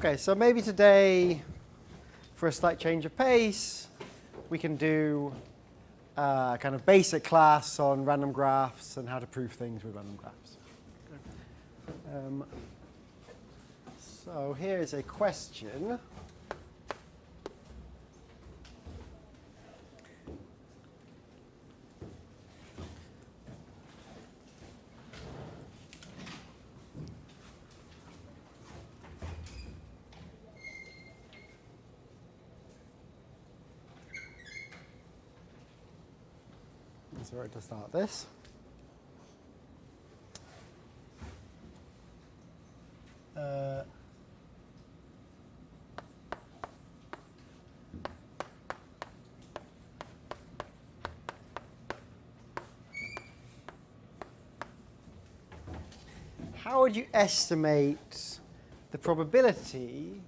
Okay, so maybe today, for a slight change of pace, we can do a kind of basic class on random graphs and how to prove things with random graphs. So here's a question. So we're to start this. How would you estimate the probability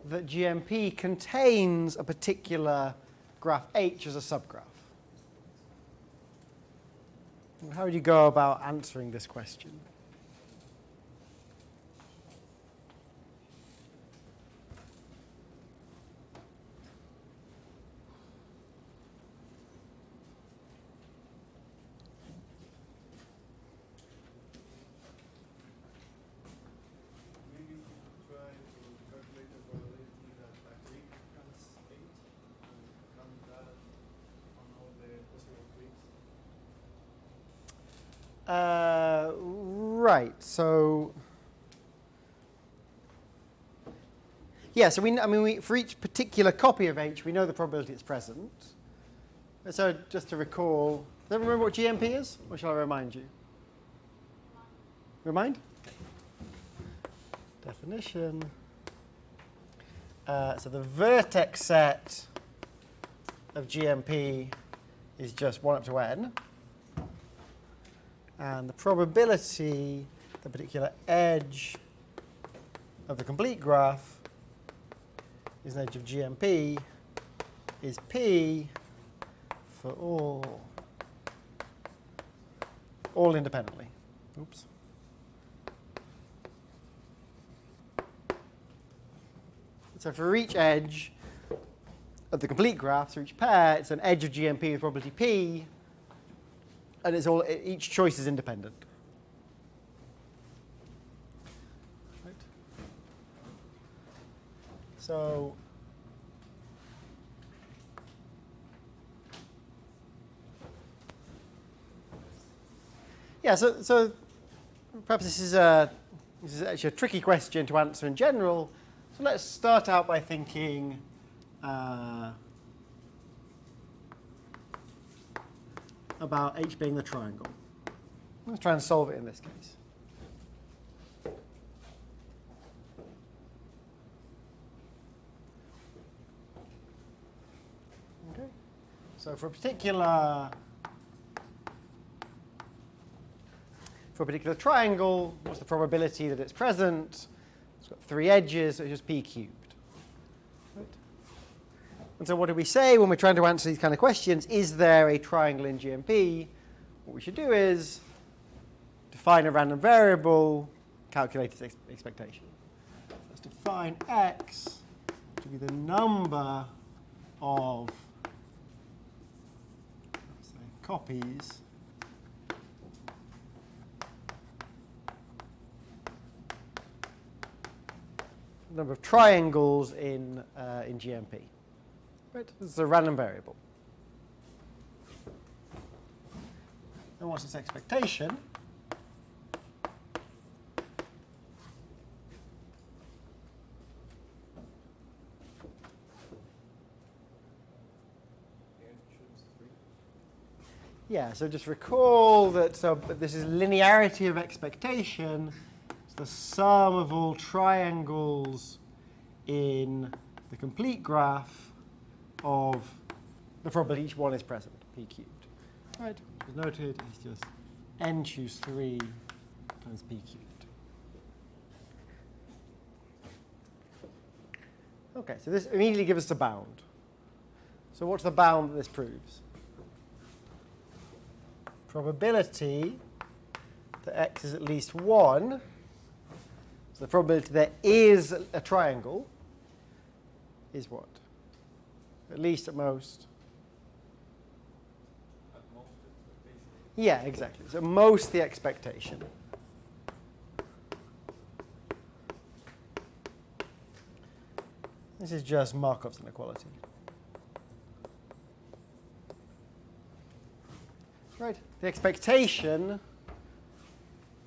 that GMP contains a particular graph H as a subgraph? How would you go about answering this question? Maybe try to calculate the probability that A becomes 8 and count that on all the possible tweaks. Right. So, yeah. So for each particular copy of H, we know the probability it's present. So just to recall, does everyone remember what GMP is, or shall I remind you? Remind? Definition. So the vertex set of GMP is just 1 up to n. And the probability, the particular edge of the complete graph is an edge of GMP, is P for all independently. Oops. So for each edge of the complete graph, so each pair, it's an edge of GMP with probability P, and each choice is independent. Right. So yeah, so perhaps this is actually a tricky question to answer in general. So let's start out by thinking about H being the triangle. Let's try and solve it in this case. Okay. So for a particular triangle, what's the probability that it's present? It's got 3 edges, so it's just P cubed. Right. And so what do we say when we're trying to answer these kind of questions? Is there a triangle in GMP? What we should do is define a random variable, calculate its expectation. Let's define x to be the number of copies number of triangles in GMP. Right? This is a random variable. And what's its expectation? Yeah, so just recall that this is linearity of expectation. It's the sum of all triangles in the complete graph of the probability each one is present, P cubed. Right, as noted, it's just n choose 3 times P cubed. Okay, so this immediately gives us a bound. So what's the bound that this proves? Probability that x is at least 1 So the probability there is a triangle is what? At least, at most? At most, expectation. Yeah, exactly. So most the expectation. This is just Markov's inequality. Right. The expectation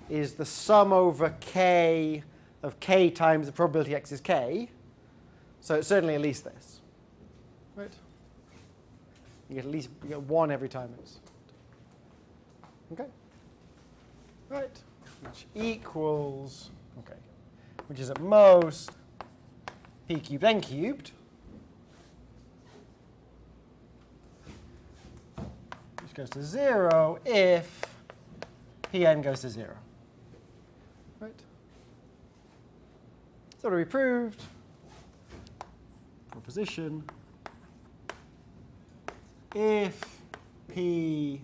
is the sum over k of k times the probability x is k. So it's certainly at least this. Right? You get 1 every time it's. Okay? Right. Which equals, okay, which is at most p cubed n cubed, which goes to 0 if Pn goes to 0. Right? So what we proved? Proposition. If P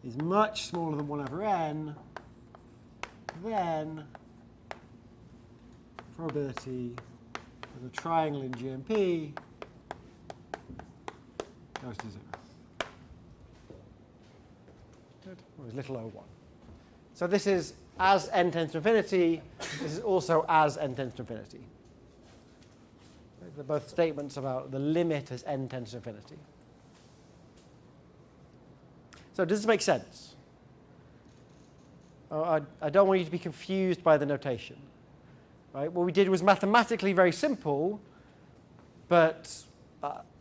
is much smaller than 1 over n, then probability of a triangle in GMP goes to 0. Good. Or is little o1. So this is as n tends to infinity. This is also as n tends to infinity. They're both statements about the limit as n tends to infinity. So does this make sense? I don't want you to be confused by the notation. Right? What we did was mathematically very simple, but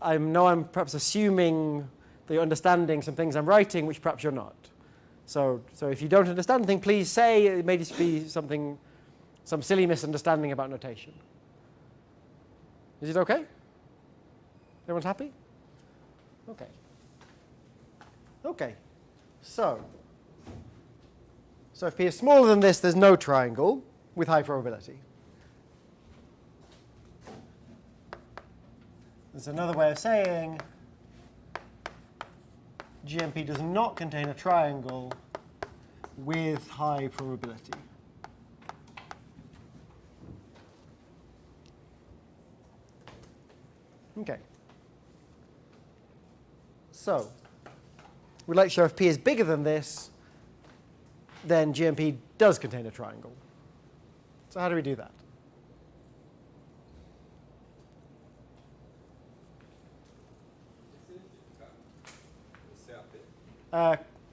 I know I'm perhaps assuming that you're understanding some things I'm writing, which perhaps you're not. So if you don't understand anything, please say it may just be some silly misunderstanding about notation. Is it okay? Everyone's happy? Okay. Okay. So if P is smaller than this, there's no triangle with high probability. There's another way of saying GMP does not contain a triangle with high probability. Okay. So we'd like to show if P is bigger than this, then GMP does contain a triangle. So how do we do that?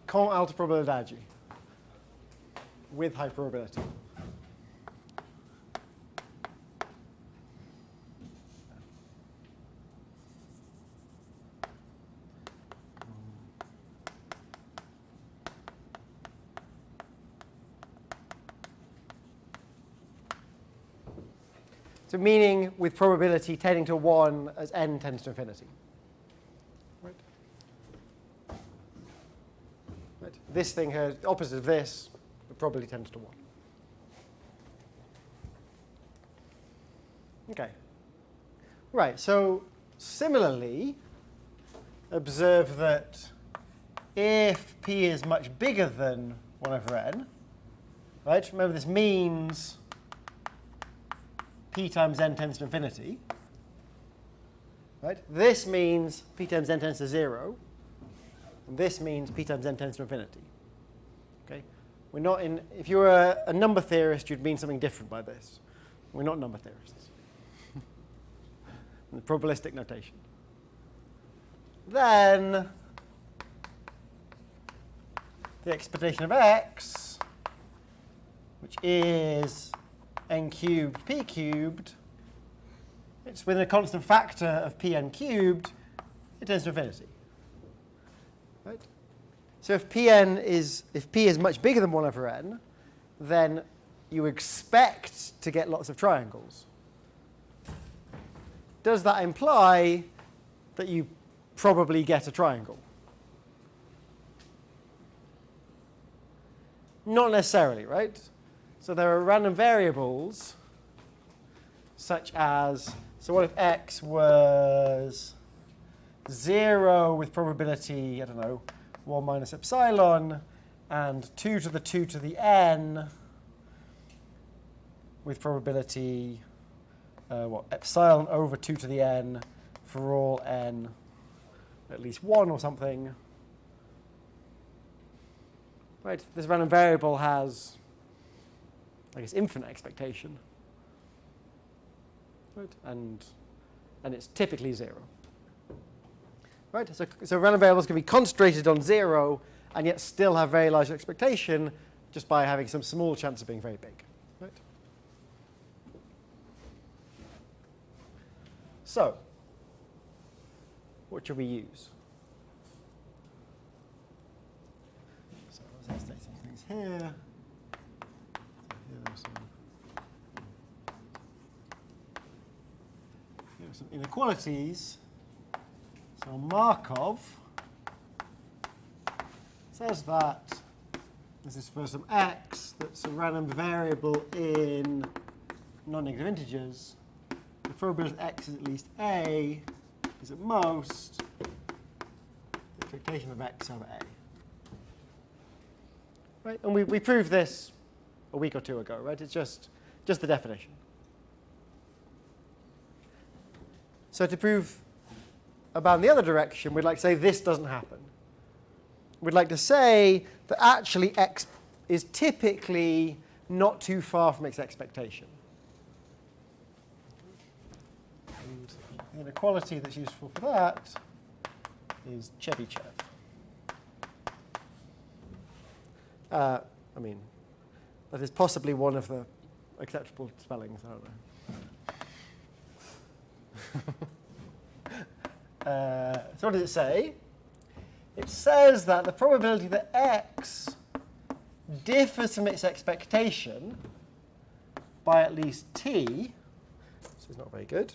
Com alta probabilidade with high probability. So meaning with probability tending to 1 as n tends to infinity. Right? Right. This thing here, the opposite of this, the probability tends to 1. Okay. Right, so similarly, observe that if P is much bigger than 1 over n, right? Remember this means P times n tends to infinity. Right? This means P times n tends to 0. And this means P times n tends to infinity. Okay? We're not in, if you were a number theorist, you'd mean something different by this. We're not number theorists. The probabilistic notation. Then the expectation of x, which is n cubed p cubed, it's within a constant factor of pn cubed, it tends to infinity. Right? So if P is much bigger than 1 over n, then you expect to get lots of triangles. Does that imply that you probably get a triangle? Not necessarily, right? So there are random variables such as, so what if x was 0 with probability, I don't know, 1 minus epsilon, and 2 to the 2 to the n with probability, epsilon over 2 to the n for all n at least 1 or something. Right, this random variable has, I guess, infinite expectation. Right, and it's typically 0. Right, so random variables can be concentrated on 0 and yet still have very large expectation just by having some small chance of being very big. Right? So, what should we use? So let's take some things here. Here are some inequalities. So Markov says that this is for some x that's a random variable in non-negative integers. The probability that x is at least a is at most the expectation of x over a. Right, and we proved this a week or two ago, right? It's just the definition. So to prove about in the other direction, we'd like to say this doesn't happen. We'd like to say that actually x is typically not too far from its expectation. And the inequality that's useful for that is Chebyshev. I mean, that is possibly one of the acceptable spellings, I don't know. So what does it say? It says that the probability that x differs from its expectation by at least t, this is not very good,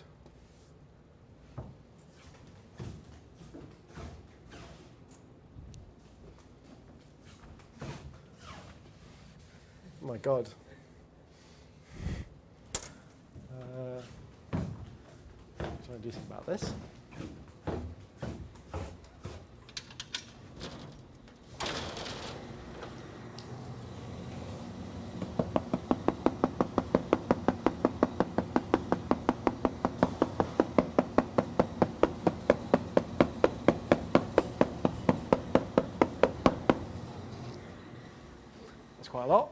oh my God. I'm trying to do something about this. Quite a lot.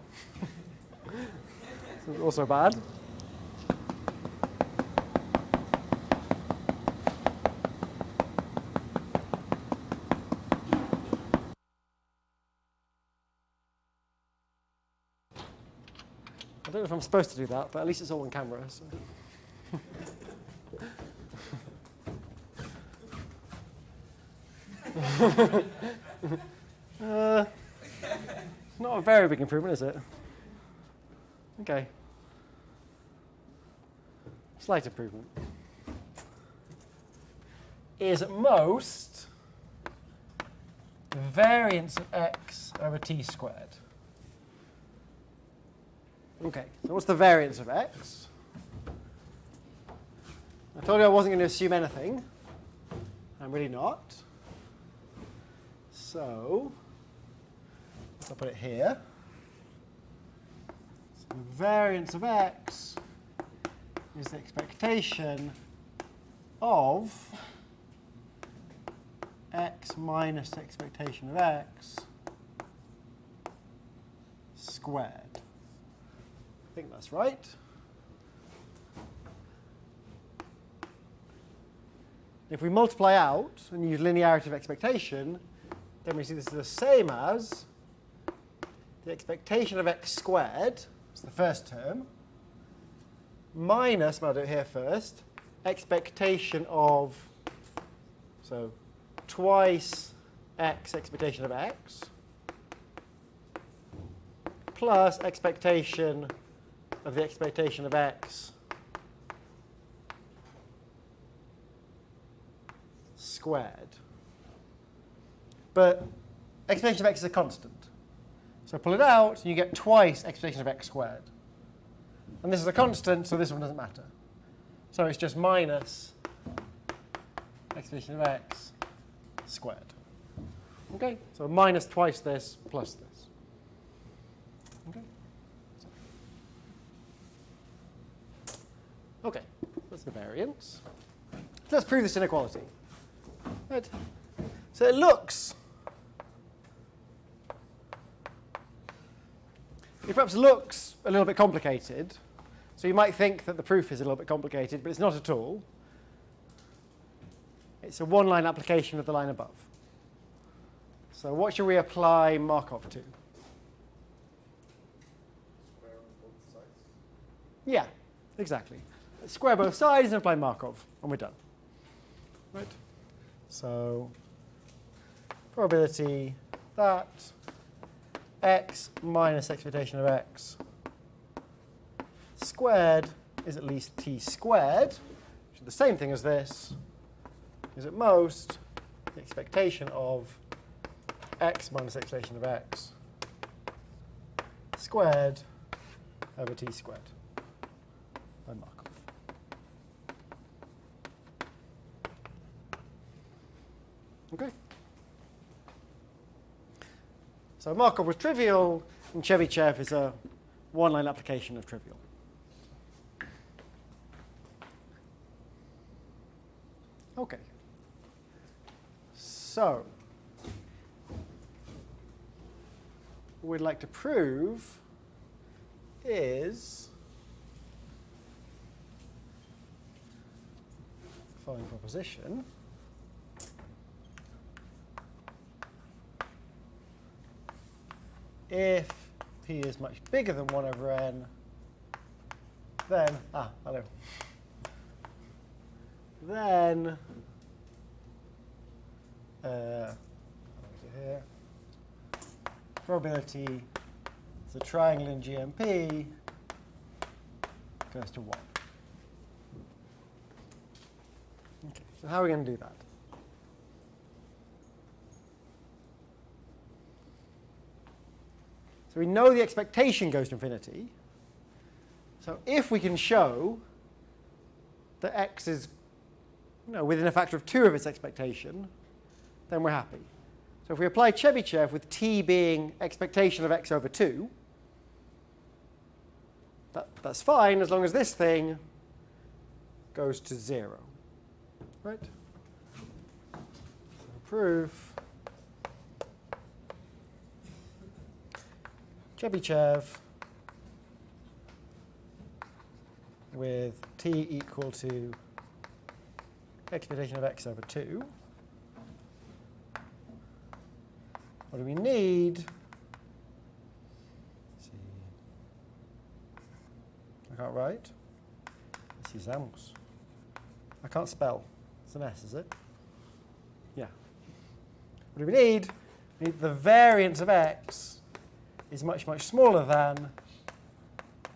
This is also bad. I don't know if I'm supposed to do that, but at least it's all on camera. So. It's not a very big improvement, is it? Okay. Slight improvement. Is at most the variance of x over t squared. Okay, so what's the variance of x? I told you I wasn't going to assume anything. I'm really not. So I'll put it here. So the variance of x is the expectation of x minus the expectation of x squared. I think that's right. If we multiply out and use linearity of expectation, then we see this is the same as the expectation of x squared, it's the first term, minus, I'll do it here first, expectation of, so twice x expectation of x, plus expectation of the expectation of x squared. But expectation of x is a constant. So pull it out, and you get twice expectation of x squared. And this is a constant, so this one doesn't matter. So it's just minus expectation of x squared. Okay, so minus twice this plus this. Okay. Okay, that's the variance. So let's prove this inequality. Right. So it perhaps looks a little bit complicated. So you might think that the proof is a little bit complicated, but it's not at all. It's a one-line application of the line above. So what should we apply Markov to? Square on both sides. Yeah, exactly. Square both sides and apply Markov, and we're done. Right? So probability that x minus expectation of x squared is at least t squared, which is the same thing as this, is at most the expectation of x minus expectation of x squared over t squared by Markov. Okay. So Markov was trivial, and Chebyshev is a one-line application of trivial. Okay. So what we'd like to prove is the following proposition. If p is much bigger than 1 over n, then, hello. Then, here, probability the triangle in GMP goes to 1. Okay, so how are we going to do that? So we know the expectation goes to infinity. So if we can show that x is within a factor of 2 of its expectation, then we're happy. So if we apply Chebyshev with t being expectation of x over 2, that's fine as long as this thing goes to 0. Right? So proof Chebyshev with t equal to expectation of x over 2. What do we need? Let's see. I can't write. Precisamos. I can't spell. It's an S, is it? Yeah. What do we need? We need the variance of x is much, much smaller than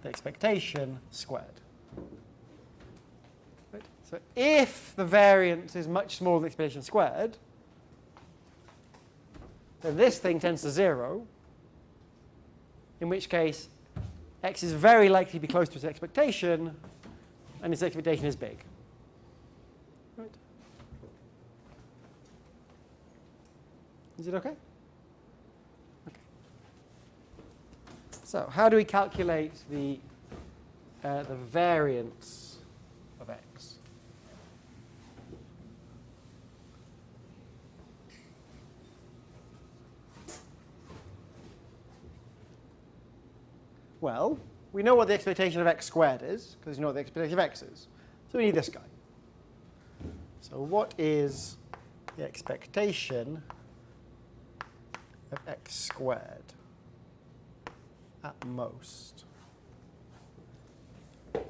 the expectation squared. Right? So if the variance is much smaller than the expectation squared, then this thing tends to 0, in which case x is very likely to be close to its expectation, and its expectation is big. Right? Is it okay? Okay. So how do we calculate the variance of x? Well, we know what the expectation of x squared is, because you know what the expectation of x is. So we need this guy. So what is the expectation of x squared at most? Now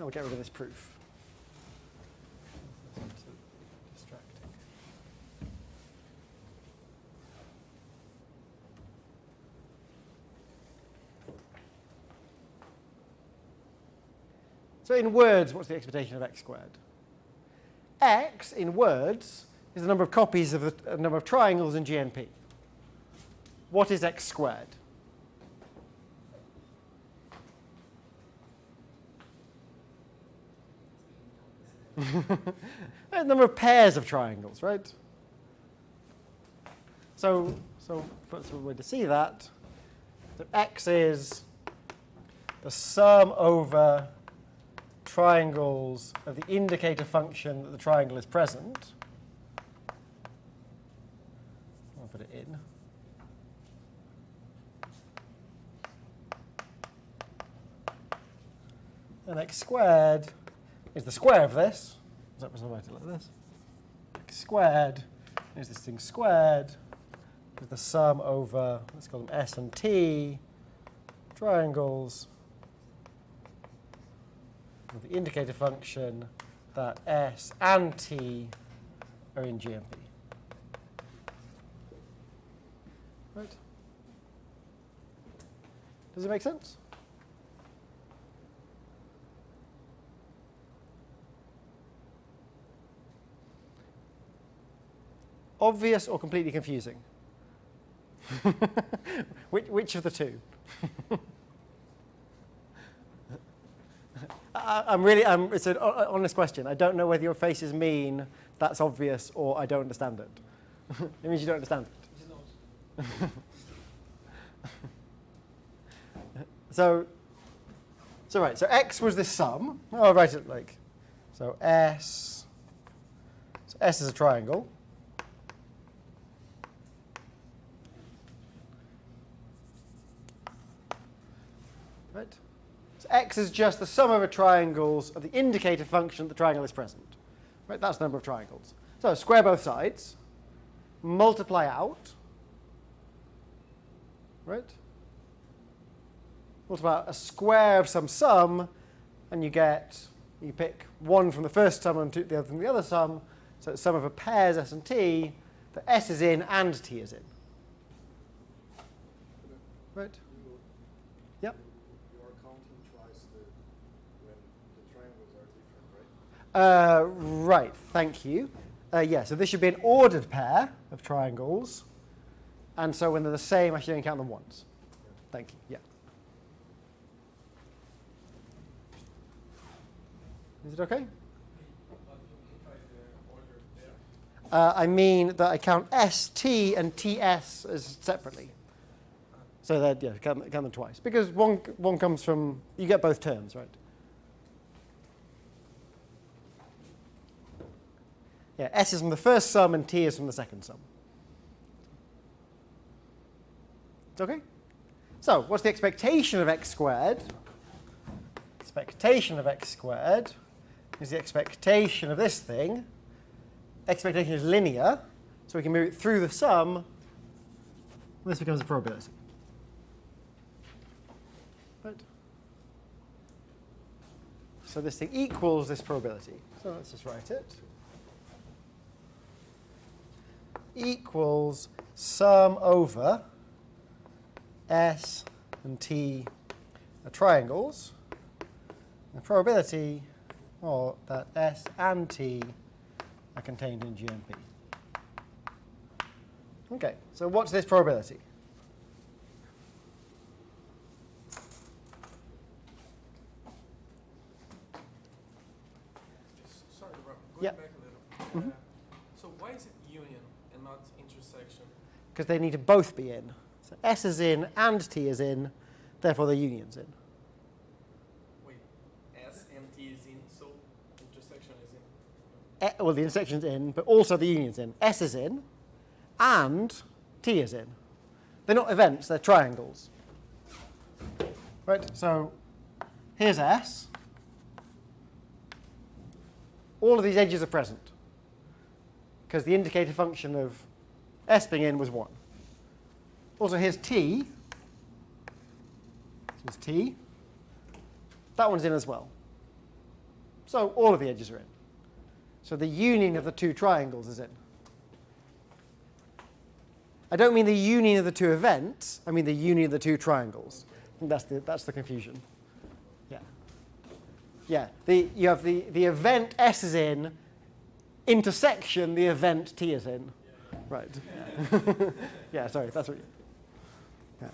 we'll get rid of this proof. Distracting. So in words, what's the expectation of x squared? X, in words, is the number of copies of the number of triangles in GNP. What is x squared? The number of pairs of triangles, right? So that's one way to see that. So x is the sum over triangles of the indicator function that the triangle is present. I'll put it in. And x squared is the square of this. So I'll write it like this. X squared is this thing squared is the sum over, let's call them S and T, triangles of the indicator function that S and T are in GMP. Right? Does it make sense? Obvious or completely confusing? Which of the two? It's an honest question. I don't know whether your faces mean that's obvious or I don't understand it. It means you don't understand it. So x was this sum. I'll write it like, so S is a triangle. Right? So x is just the sum over triangles of the indicator function that the triangle is present. Right? That's the number of triangles. So square both sides, multiply out, right? Multiply out a square of some sum, and you pick one from the first sum and the other from the other sum. So it's sum of a pairs S and T, that S is in and T is in. Right? Yep. You are counting twice when the triangles are different, right? Right, thank you. Yeah, so this should be an ordered pair of triangles. And so when they're the same, I should only count them once. Thank you, yeah. Is it okay? I mean that I count ST and TS as separately. So that, yeah, count them twice. Because one comes from, you get both terms, right? Yeah, S is from the first sum and T is from the second sum. Okay? So, what's the expectation of x squared? Expectation of x squared is the expectation of this thing. Expectation is linear, so we can move it through the sum. This becomes a probability. Right? So this thing equals this probability. So let's just write it. Equals sum over S and T are triangles. The probability that S and T are contained in GMP. Okay, so what's this probability? Sorry, Rob, going Yeah. back a little. So why is it union and not intersection? Because they need to both be in. So S is in and T is in, therefore the union's in. Wait, S and T is in, so intersection is in. Well, the intersection's in, but also the union's in. S is in, and T is in. They're not events, they're triangles. Right, so here's S. All of these edges are present, because the indicator function of S being in was 1. Also, here's T. This is T. That one's in as well. So all of the edges are in. So the union of the two triangles is in. I don't mean the union of the two events. I mean the union of the two triangles. I think that's the confusion. Yeah. Yeah. You have the event S is in, intersection, the event T is in. Right. Yeah, sorry, that's what you... Yeah.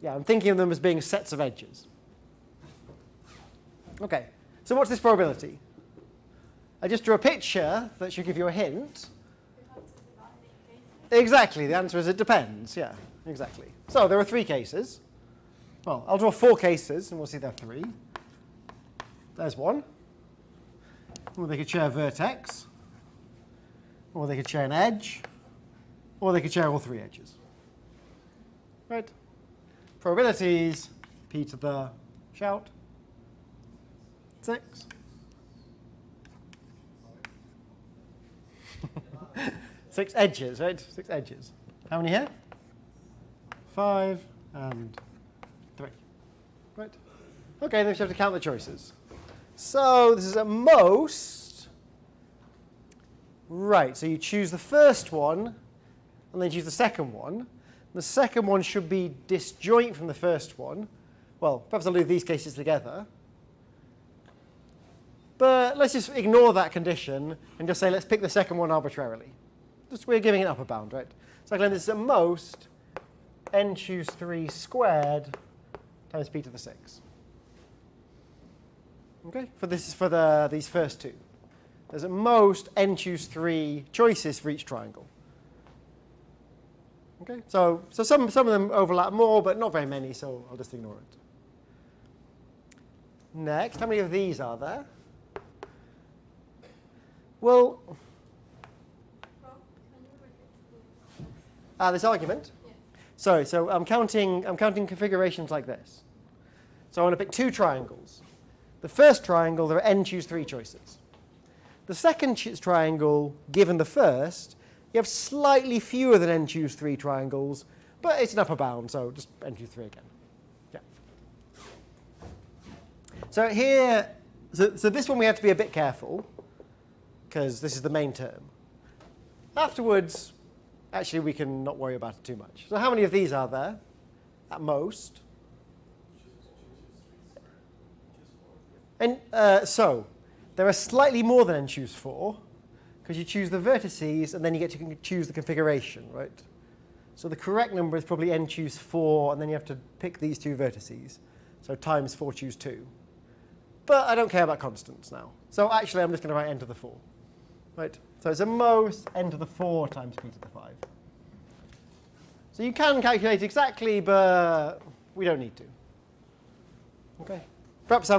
Yeah, I'm thinking of them as being sets of edges. Okay, so what's this probability? I just drew a picture that should give you a hint. Exactly. The answer is it depends. Yeah, exactly. So there are 3 cases. Well, I'll draw 4 cases, and we'll see there are 3. There's one. Or they could share a vertex, or they could share an edge, or they could share all 3 edges. Right? Probabilities, p to the shout, 6. 6 edges, right? 6 edges. How many here? 5 and 3. Right? Okay, then we have to count the choices. So this is at most. Right, so you choose the first one, and then choose the second one. The second one should be disjoint from the first one. Well, perhaps I'll do these cases together. But let's just ignore that condition and just say let's pick the second one arbitrarily. Just we're giving it an upper bound, right? So I claim this is at most n choose 3 squared times p to the 6. Okay, these first 2. There's at most n choose 3 choices for each triangle. Okay, so some of them overlap more, but not very many, so I'll just ignore it. Next, how many of these are there? Well, this argument. Yeah. Sorry, so I'm counting configurations like this. So I want to pick 2 triangles. The first triangle, there are n choose 3 choices. The second triangle, given the first, you have slightly fewer than n choose 3 triangles, but it's an upper bound, so just n choose 3 again. Yeah. So here, so this one we have to be a bit careful, because this is the main term. Afterwards, actually, we can not worry about it too much. So how many of these are there, at most? And so there are slightly more than n choose 4, because you choose the vertices, and then you get to choose the configuration, right? So the correct number is probably n choose 4, and then you have to pick these 2 vertices. So times 4 choose 2. But I don't care about constants now. So actually, I'm just going to write n to the 4. Right? So it's at most n to the 4 times p to the 5. So you can calculate exactly, but we don't need to. Okay? Perhaps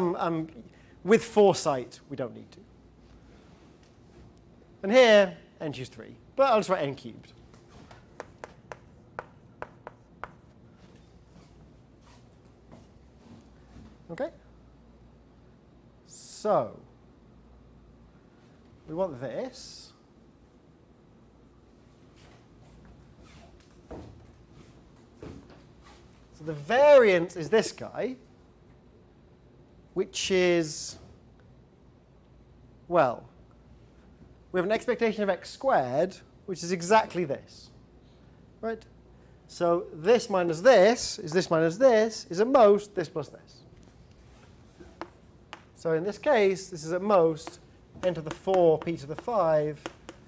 with foresight, we don't need to. And here, n choose 3. But I'll just write n cubed. Okay? So we want this. So the variance is this guy, which is, well, we have an expectation of x squared, which is exactly this. Right? So this minus this is at most this plus this. So in this case, this is at most n to the 4 p to the 5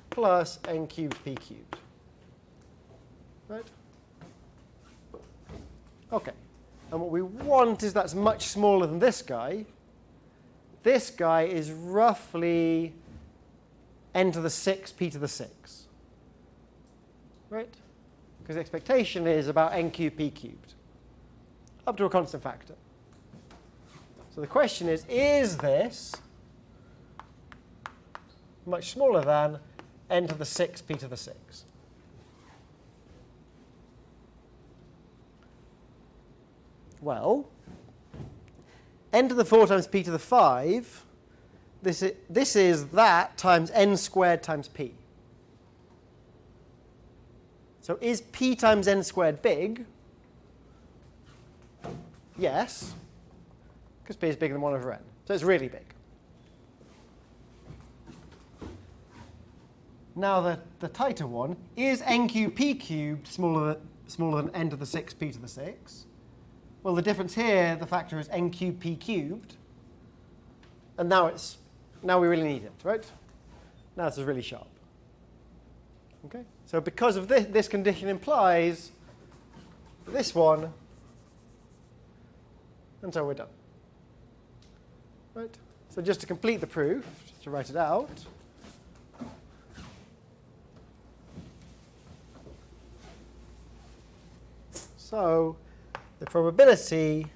plus n cubed p cubed. Right? OK. And what we want is that's much smaller than this guy. This guy is roughly n to the 6 p to the 6. Right? Because the expectation is about n cubed p cubed, up to a constant factor. So the question is this much smaller than n to the 6 p to the 6? Well, n to the 4 times p to the 5, this is that times n squared times p. So is p times n squared big? Yes, because p is bigger than 1 over n. So it's really big. Now the tighter one, is n cubed p cubed smaller than n to the 6 p to the 6? Well, the difference here, the factor is n cubed p cubed. And now we really need it, right? Now this is really sharp. Okay? So because of this condition implies this one, and so we're done. Right? So just to complete the proof, just to write it out, So the probability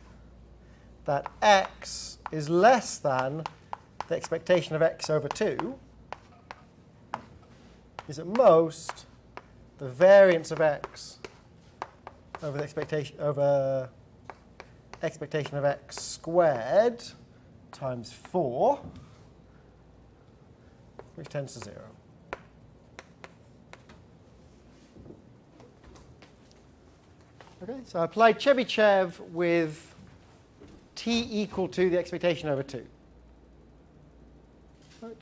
that x is less than the expectation of x over 2 is at most the variance of x over the expectation of x squared times 4, which tends to 0. Okay, so I applied Chebyshev with t equal to the expectation over 2. Right?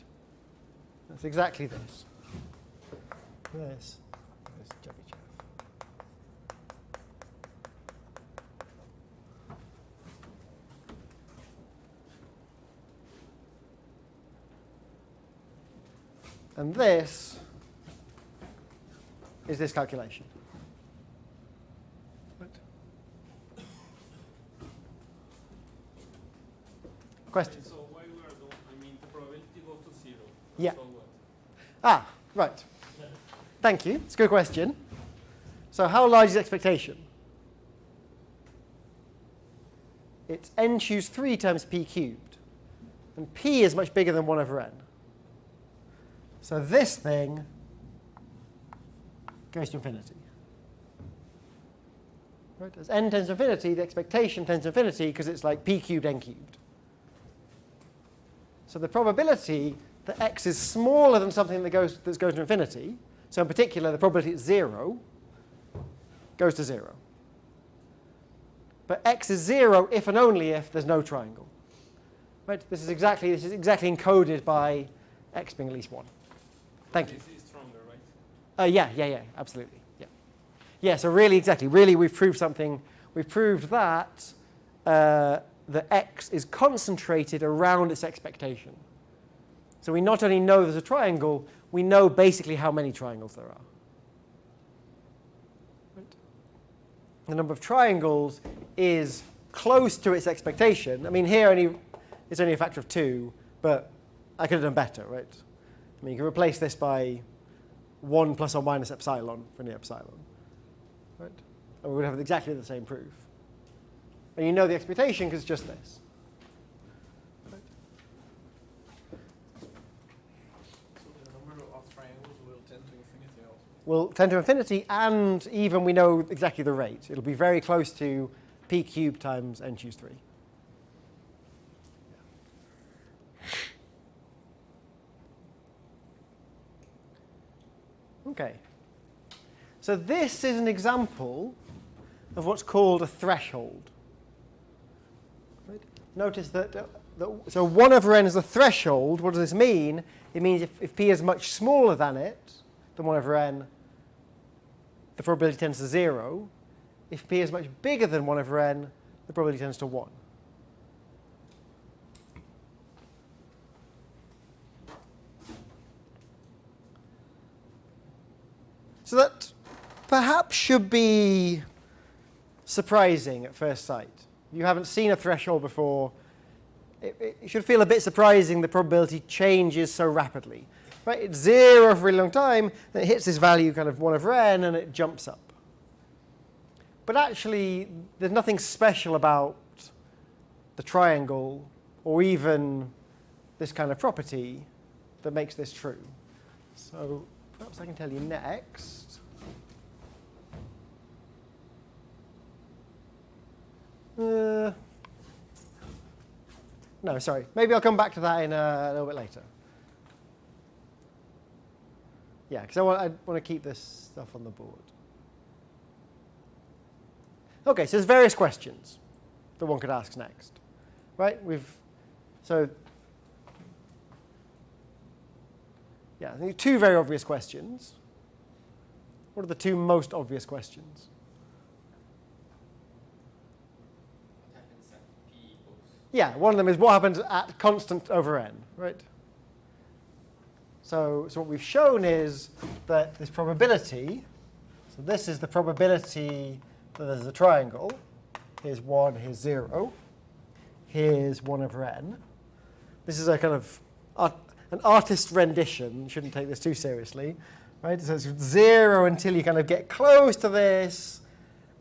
That's exactly this. This is Chebyshev. And this is this calculation. Right. Question? So why we are doing, I mean, the probability goes to 0. Yeah. So what? Ah, right. Thank you. It's a good question. So how large is expectation? It's n choose 3 times p cubed. And p is much bigger than 1 over n. So this thing goes to infinity. Right? As n tends to infinity, the expectation tends to infinity because it's like p cubed, n cubed. So the probability that x is smaller than something that goes to infinity, so in particular the probability at 0, goes to 0. But x is 0 if and only if there's no triangle. Right? This is exactly encoded by x being at least 1. Thank you. This is stronger, right? Yeah, absolutely. Yeah, so really, exactly. Really, we've proved something. We've proved that the x is concentrated around its expectation. So we not only know there's a triangle, we know basically how many triangles there are. Right? The number of triangles is close to its expectation. I mean, here it's only a factor of 2, but I could have done better, right? I mean, you can replace this by 1 plus or minus epsilon for any epsilon. Right? And we would have exactly the same proof. And you know the expectation because it's just this. Right? So the number of triangles will tend to infinity also. Will tend to infinity, and even we know exactly the rate. It'll be very close to p cubed times n choose 3. Okay. So this is an example of what's called a threshold. Right? Notice that, so 1 over n is a threshold. What does this mean? It means if p is much smaller than it, than 1 over n, the probability tends to 0. If p is much bigger than 1 over n, the probability tends to 1. So that perhaps should be surprising at first sight. You haven't seen a threshold before. It should feel a bit surprising the probability changes so rapidly. Right? It's 0 for a really long time, then it hits this value kind of 1 over n, and it jumps up. But actually, there's nothing special about the triangle or even this kind of property that makes this true. So perhaps I can tell you next. No, sorry. Maybe I'll come back to that in a little bit later. Yeah, because I want to keep this stuff on the board. Okay, so there's various questions that one could ask next, right? Yeah, I think 2 very obvious questions. What are the 2 most obvious questions? What happens at p equals? Yeah, one of them is what happens at constant over n, right? So what we've shown is that this probability, so this is the probability that there's a triangle. Here's 1, here's 0. Here's 1 over n. This is a kind of an artist's rendition. You shouldn't take this too seriously, right? So it's 0 until you kind of get close to this,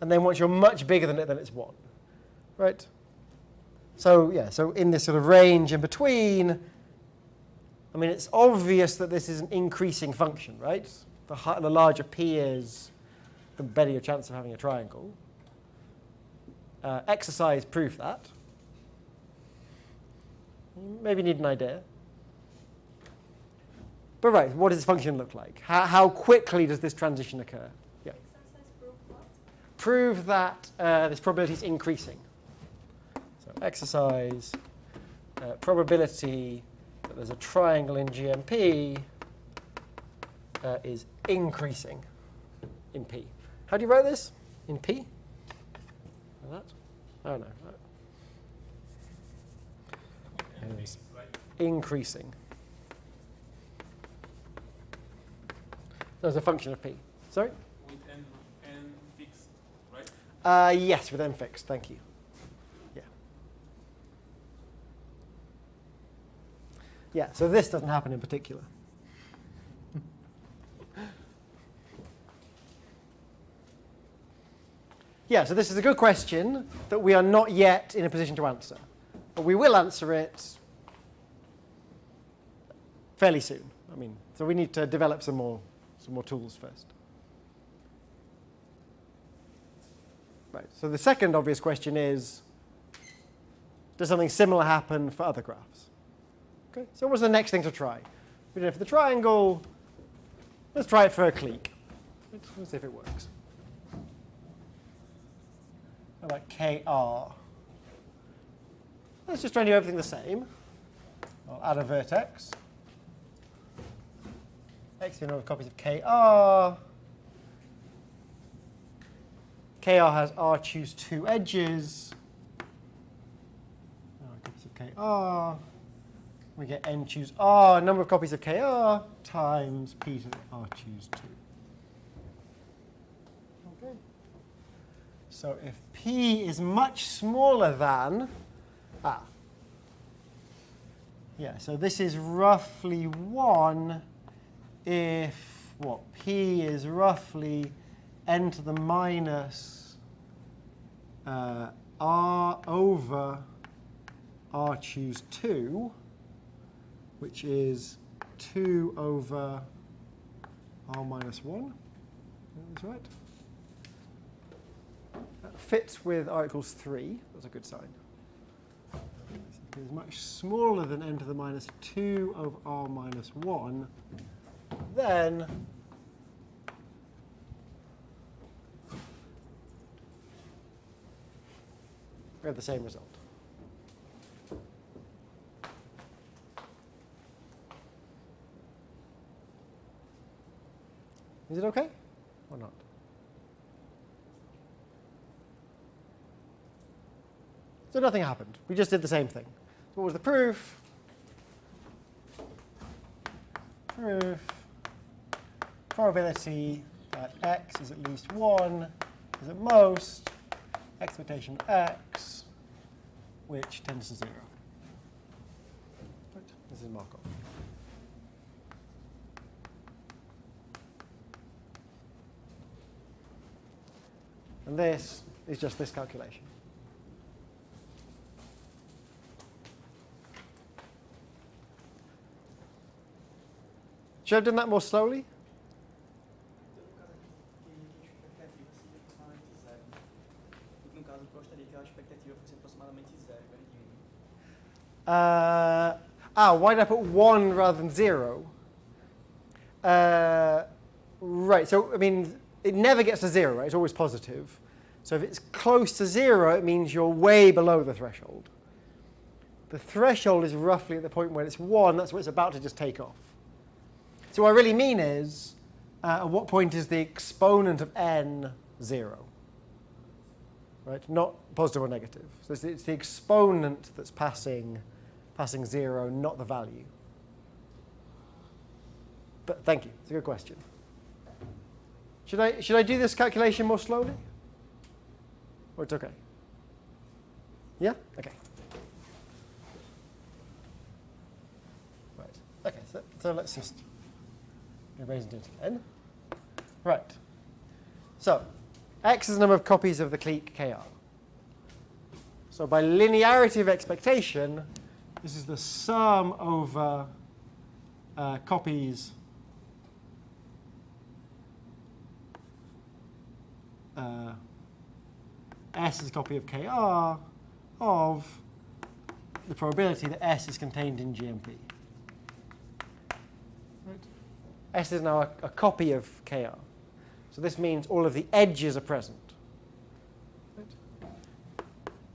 And then once you're much bigger than it, then it's 1. Right? So, yeah, so in this sort of range in between, I mean, it's obvious that this is an increasing function, right? The larger p is, the better your chance of having a triangle. Exercise prove that. You maybe need an idea. But right, what does this function look like? How quickly does this transition occur? Yeah. Prove that this probability is increasing. So exercise, probability that there's a triangle in GMP is increasing in P. How do you write this? In P? Like that? Oh no. It is increasing. As a function of P. Sorry? With n fixed, right? Yes, with n fixed. Thank you. Yeah. Yeah, so this doesn't happen in particular. Yeah, so this is a good question that we are not yet in a position to answer. But we will answer it fairly soon. I mean, so we need to develop some more tools first. Right, so the second obvious question is, does something similar happen for other graphs? Okay, so what's the next thing to try? We did it for the triangle. Let's try it for a clique. Let's see if it works. How about KR? Let's just try and do everything the same. I'll add a vertex. X the number of copies of KR. KR has R choose 2 edges. Copies of KR. We get N choose R, number of copies of KR, times P to the R choose 2. Okay. So if P is much smaller than, yeah, so this is roughly 1 if, P is roughly n to the minus R over R choose 2, which is 2 over R minus 1. That's right. That fits with R equals 3. That's a good sign. It is much smaller than n to the minus 2 over R minus 1. Then we have the same result. Is it okay or not? So nothing happened. We just did the same thing. So what was the proof? Proof. Probability that x is at least 1 is at most expectation of x, which tends to 0. Right. This is Markov. And this is just this calculation. Should I have done that more slowly? Why did I put 1 rather than 0? Right, so I mean, it never gets to 0, right? It's always positive. So if it's close to 0, it means you're way below the threshold. The threshold is roughly at the point where it's 1. That's where it's about to just take off. So what I really mean is, at what point is the exponent of n 0? Right? Not positive or negative. So it's the exponent that's passing 0, not the value. But thank you. It's a good question. Should I do this calculation more slowly? Or it's okay? Yeah? Okay. Right. Okay, so let's just erase it again. Right. So X is the number of copies of the clique Kr. So by linearity of expectation, this is the sum over copies S is a copy of Kr of the probability that S is contained in GMP. Right. S is now a copy of Kr. So this means all of the edges are present. Right.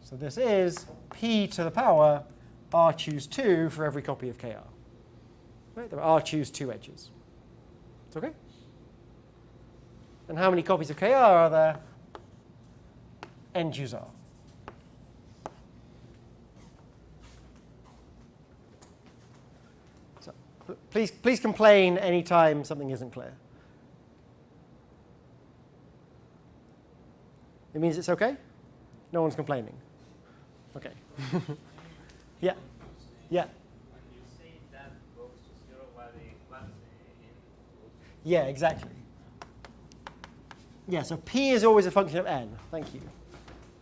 So this is p to the power r choose 2 for every copy of Kr. Right. There are r choose 2 edges. It's okay? And how many copies of Kr are there? N choose r. So please complain anytime something isn't clear. It means it's okay? No one's complaining. Okay. Yeah. Yeah. When you say that goes to 0, what in? Yeah, exactly. Yeah, so p is always a function of n. Thank you.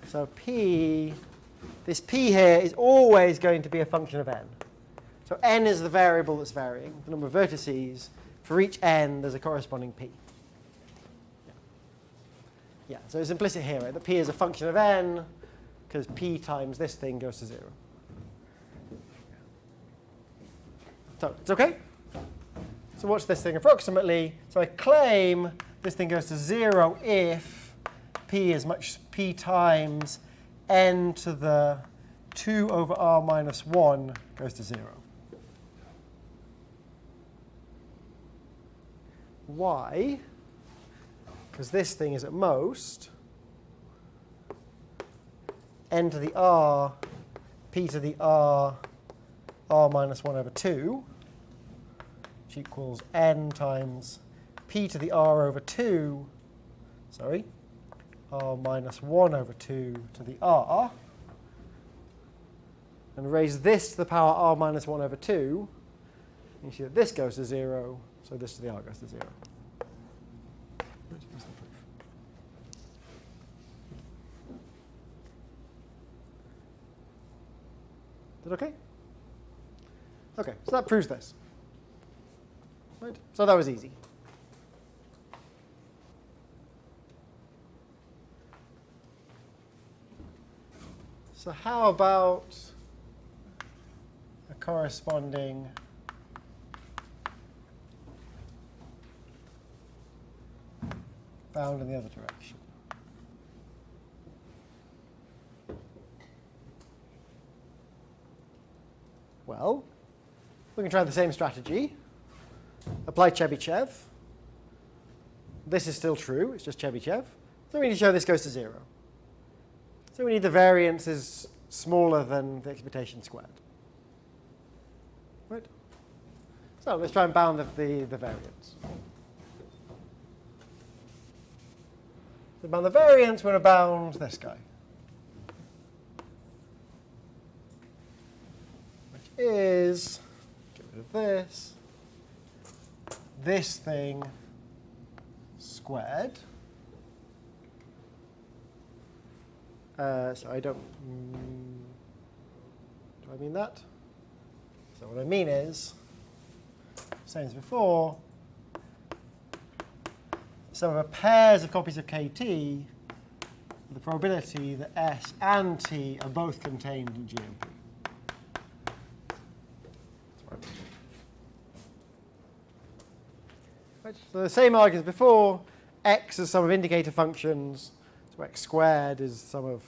So p, this p here is always going to be a function of n. So n is the variable that's varying, the number of vertices. For each n, there's a corresponding p. Yeah, so it's implicit here, right? That p is a function of n, because p times this thing goes to 0. So it's okay? So what's this thing approximately? So I claim this thing goes to 0 if p is p times n to the 2 over r minus 1 goes to 0. Why? Because this thing is at most n to the r, p to the r, r minus 1 over 2, which equals n times p to the r over 2, sorry, r minus 1 over 2 to the r, and raise this to the power r minus 1 over 2, you see that this goes to 0, so this to the r goes to 0. Is that okay? Okay, so that proves this. Right? So that was easy. So how about a corresponding bound in the other direction? Well, we can try the same strategy. Apply Chebyshev. This is still true. It's just Chebyshev. So we need to show this goes to 0. So we need the variance is smaller than the expectation squared. Right? So let's try and bound the variance. To bound the variance, we're going to bound this guy, which is, get rid of this thing squared. So I don't, do I mean that? So what I mean is, same as before, sum of pairs of copies of KT, the probability that S and T are both contained in GMP. Right. So the same argument as before, X is sum of indicator functions. So x squared is sum of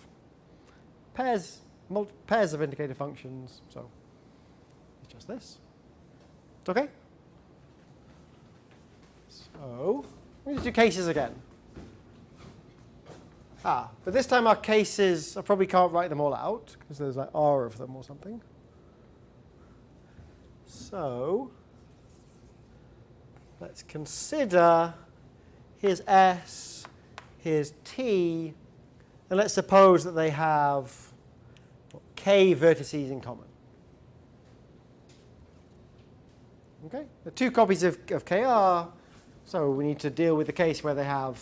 pairs of indicator functions. So it's just this. It's okay? So we need to do cases again. But this time our cases, I probably can't write them all out because there's like R of them or something. So let's consider here's S, here's T, and let's suppose that they have K vertices in common. Okay? There are two copies of KR, so we need to deal with the case where they have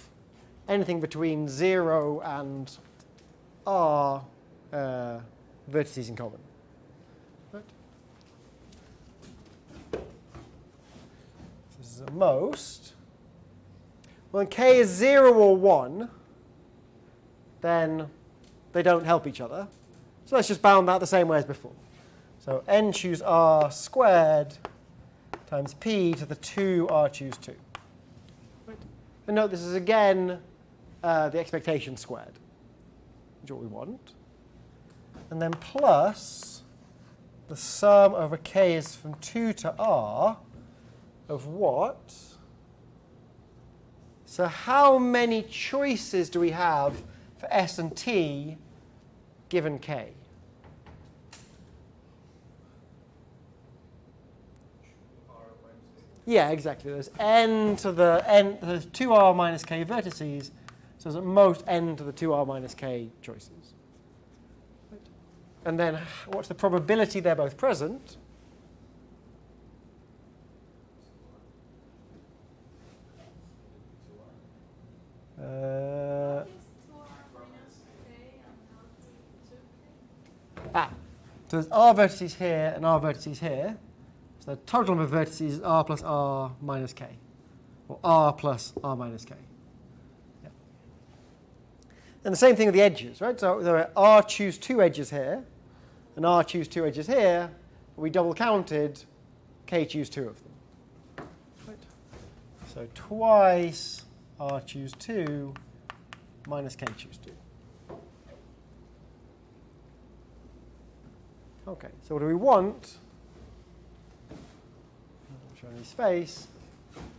anything between 0 and r vertices in common. Right? This is the most. Well, when k is 0 or 1, then they don't help each other. So let's just bound that the same way as before. So n choose r squared times p to the 2 r choose 2. Right. And note this is again the expectation squared, which is what we want. And then plus the sum over k is from 2 to r of what? So how many choices do we have for s and t given k? Yeah, exactly. There's n to the n. There's 2r minus k vertices, so there's at most n to the 2r minus k choices. Right. And then what's the probability they're both present? So there's r vertices here and r vertices here. So the total number of vertices is r plus r minus k, or r plus r minus k. Yeah. And the same thing with the edges, right? So there are r choose 2 edges here, and r choose 2 edges here. But we double counted k choose 2 of them. Right. So twice r choose 2 minus k choose 2. Okay, so what do we want? Show any space.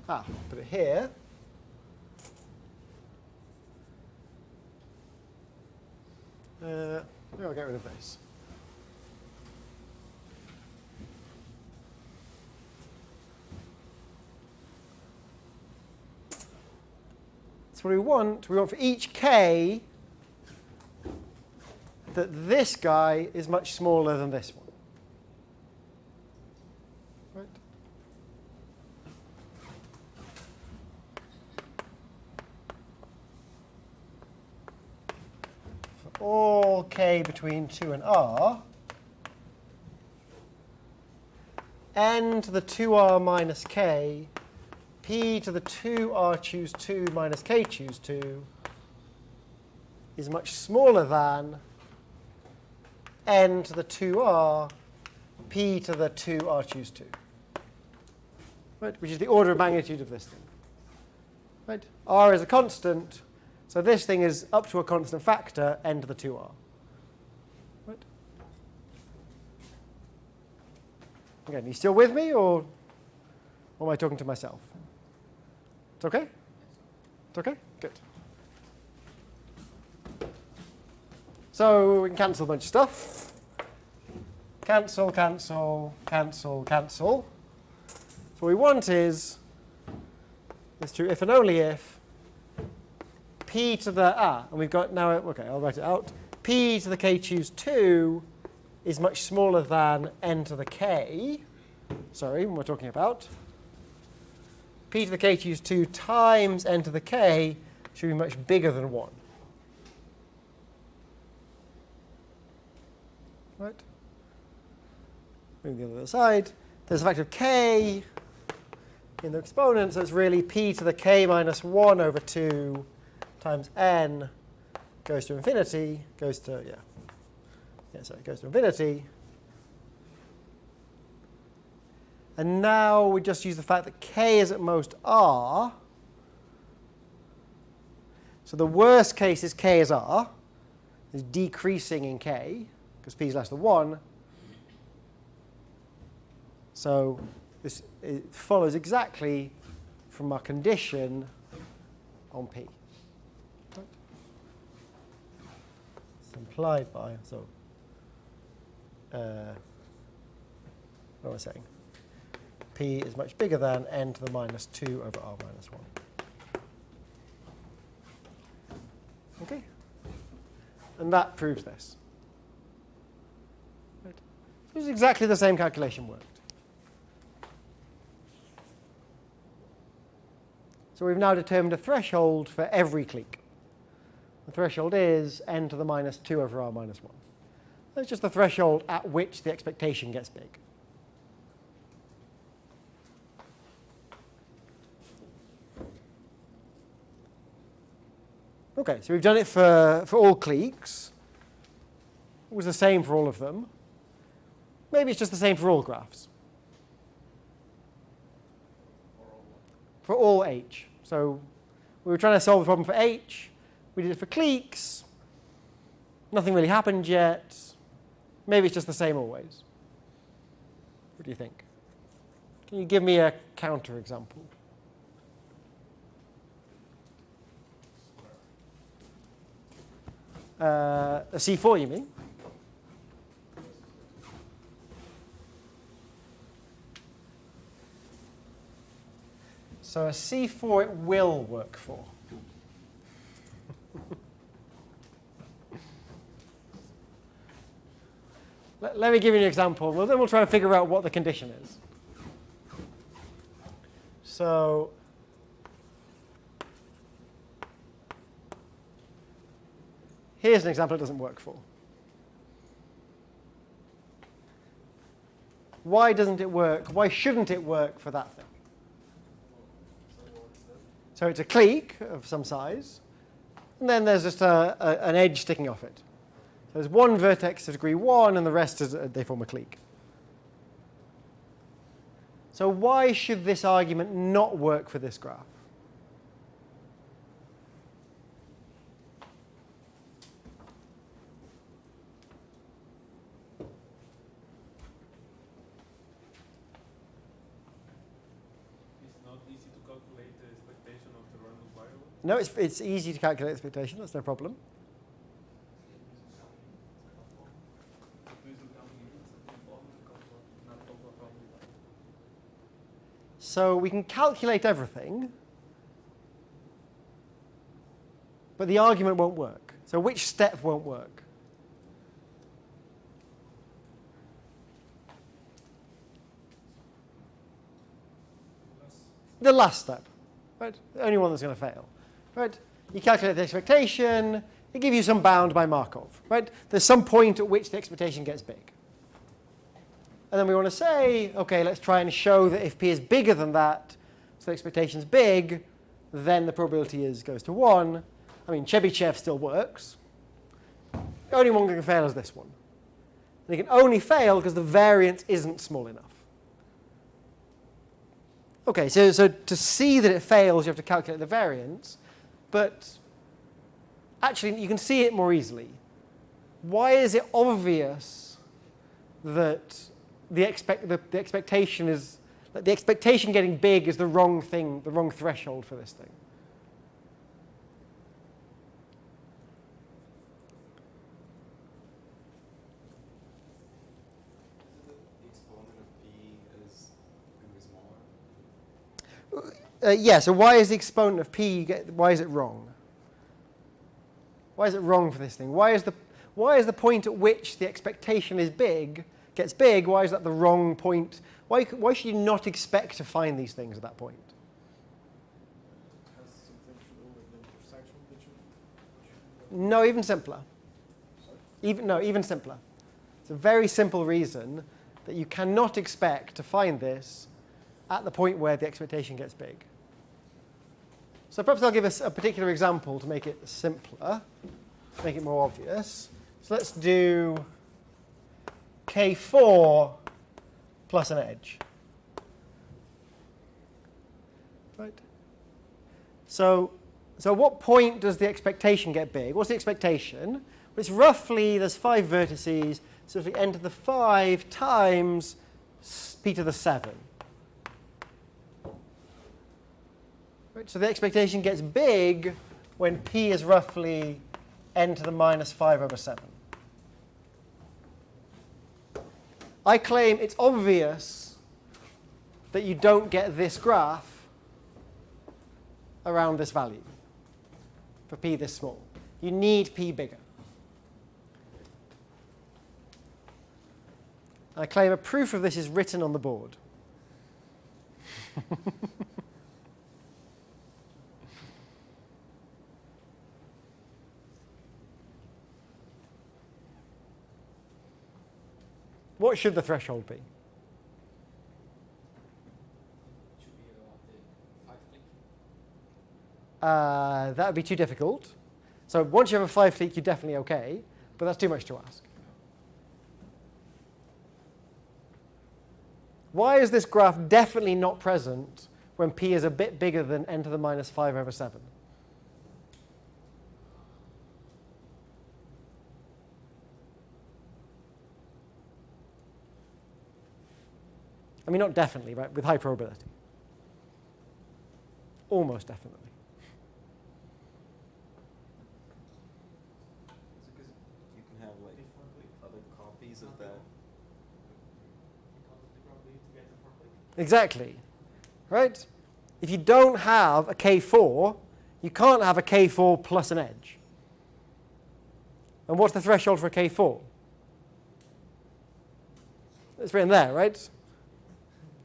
Put it here. I'll get rid of this. So what do we want? We want for each k that this guy is much smaller than this one. Right? For all k between 2 and r, n to the 2r minus k, p to the 2r choose 2 minus k choose 2 is much smaller than n to the 2r, p to the 2r choose 2. Right? Which is the order of magnitude of this thing. Right? R is a constant, so this thing is up to a constant factor, n to the 2r. Right? Again, you still with me, or am I talking to myself? It's okay? It's okay? Good. So we can cancel a bunch of stuff. Cancel, cancel, cancel, cancel. So what we want is true if and only if p to the, and we've got now, okay, I'll write it out. P to the k choose 2 is much smaller than n to the k. Sorry, what we're talking about. P to the k choose 2 times n to the k should be much bigger than 1. Right? Moving the other side. There's a factor of k in the exponent, so it's really p to the k minus 1 over 2 times n goes to infinity, goes to, it goes to infinity. And now we just use the fact that k is at most r. So the worst case is k is r. It's decreasing in k, because p is less than 1. So it follows exactly from our condition on p. Right? It's implied by, so what am I saying? P is much bigger than n to the minus 2 over r minus 1. Okay? And that proves this. Right. This is exactly the same calculation worked. So we've now determined a threshold for every clique. The threshold is n to the minus 2 over r minus 1. That's just the threshold at which the expectation gets big. Okay, so we've done it for all cliques. It was the same for all of them. Maybe it's just the same for all graphs. For all h. So we were trying to solve the problem for h. We did it for cliques. Nothing really happened yet. Maybe it's just the same always. What do you think? Can you give me a counter example? A C4, you mean? So a C4 it will work for. Let me give you an example. Well, then we'll try and figure out what the condition is. So here's an example it doesn't work for. Why doesn't it work? Why shouldn't it work for that thing? So it's a clique of some size, and then there's just an edge sticking off it. So there's one vertex of degree 1, and the rest they form a clique. So why should this argument not work for this graph? It's not easy to calculate the expectation of the random variable. No, it's easy to calculate expectation. That's no problem. So we can calculate everything, but the argument won't work. So which step won't work? The last step, right? The only one that's going to fail, right? You calculate the expectation. It gives you some bound by Markov, right? There's some point at which the expectation gets big. And then we want to say, OK, let's try and show that if p is bigger than that, so the expectation's big, then the probability goes to 1. I mean, Chebyshev still works. The only one that can fail is this one. And it can only fail because the variance isn't small enough. OK, so to see that it fails, you have to calculate the variance. But actually, you can see it more easily. Why is it obvious that the expectation is that the expectation getting big is the wrong thing, the wrong threshold for this thing? The exponent of p is going to be smaller? Yeah, so why is the exponent of p, why is it wrong? Why is it wrong for this thing? Why is the point at which the expectation is big, gets big, why is that the wrong point? Why should you not expect to find these things at that point? Has something to do with the intersection between. No, even simpler. Even simpler. It's a very simple reason that you cannot expect to find this at the point where the expectation gets big. So perhaps I'll give us a particular example to make it simpler, to make it more obvious. So let's do K4 plus an edge. Right? So what point does the expectation get big? What's the expectation? Well, it's roughly, there's 5 vertices, so if we enter the 5 times p to the 7. Right? So the expectation gets big when p is roughly n to the minus 5 over 7. I claim it's obvious that you don't get this graph around this value for p this small. You need p bigger. I claim a proof of this is written on the board. What should the threshold be? Should be the 5 click. That would be too difficult. So once you have a 5 click, you're definitely OK, but that's too much to ask. Why is this graph definitely not present when p is a bit bigger than n to the minus 5 over 7? I mean, not definitely, right? With high probability. Almost definitely. Because you can have like other copies of that. Exactly. Right? If you don't have a k4, you can't have a k4 plus an edge. And what's the threshold for a k4? It's written there, right?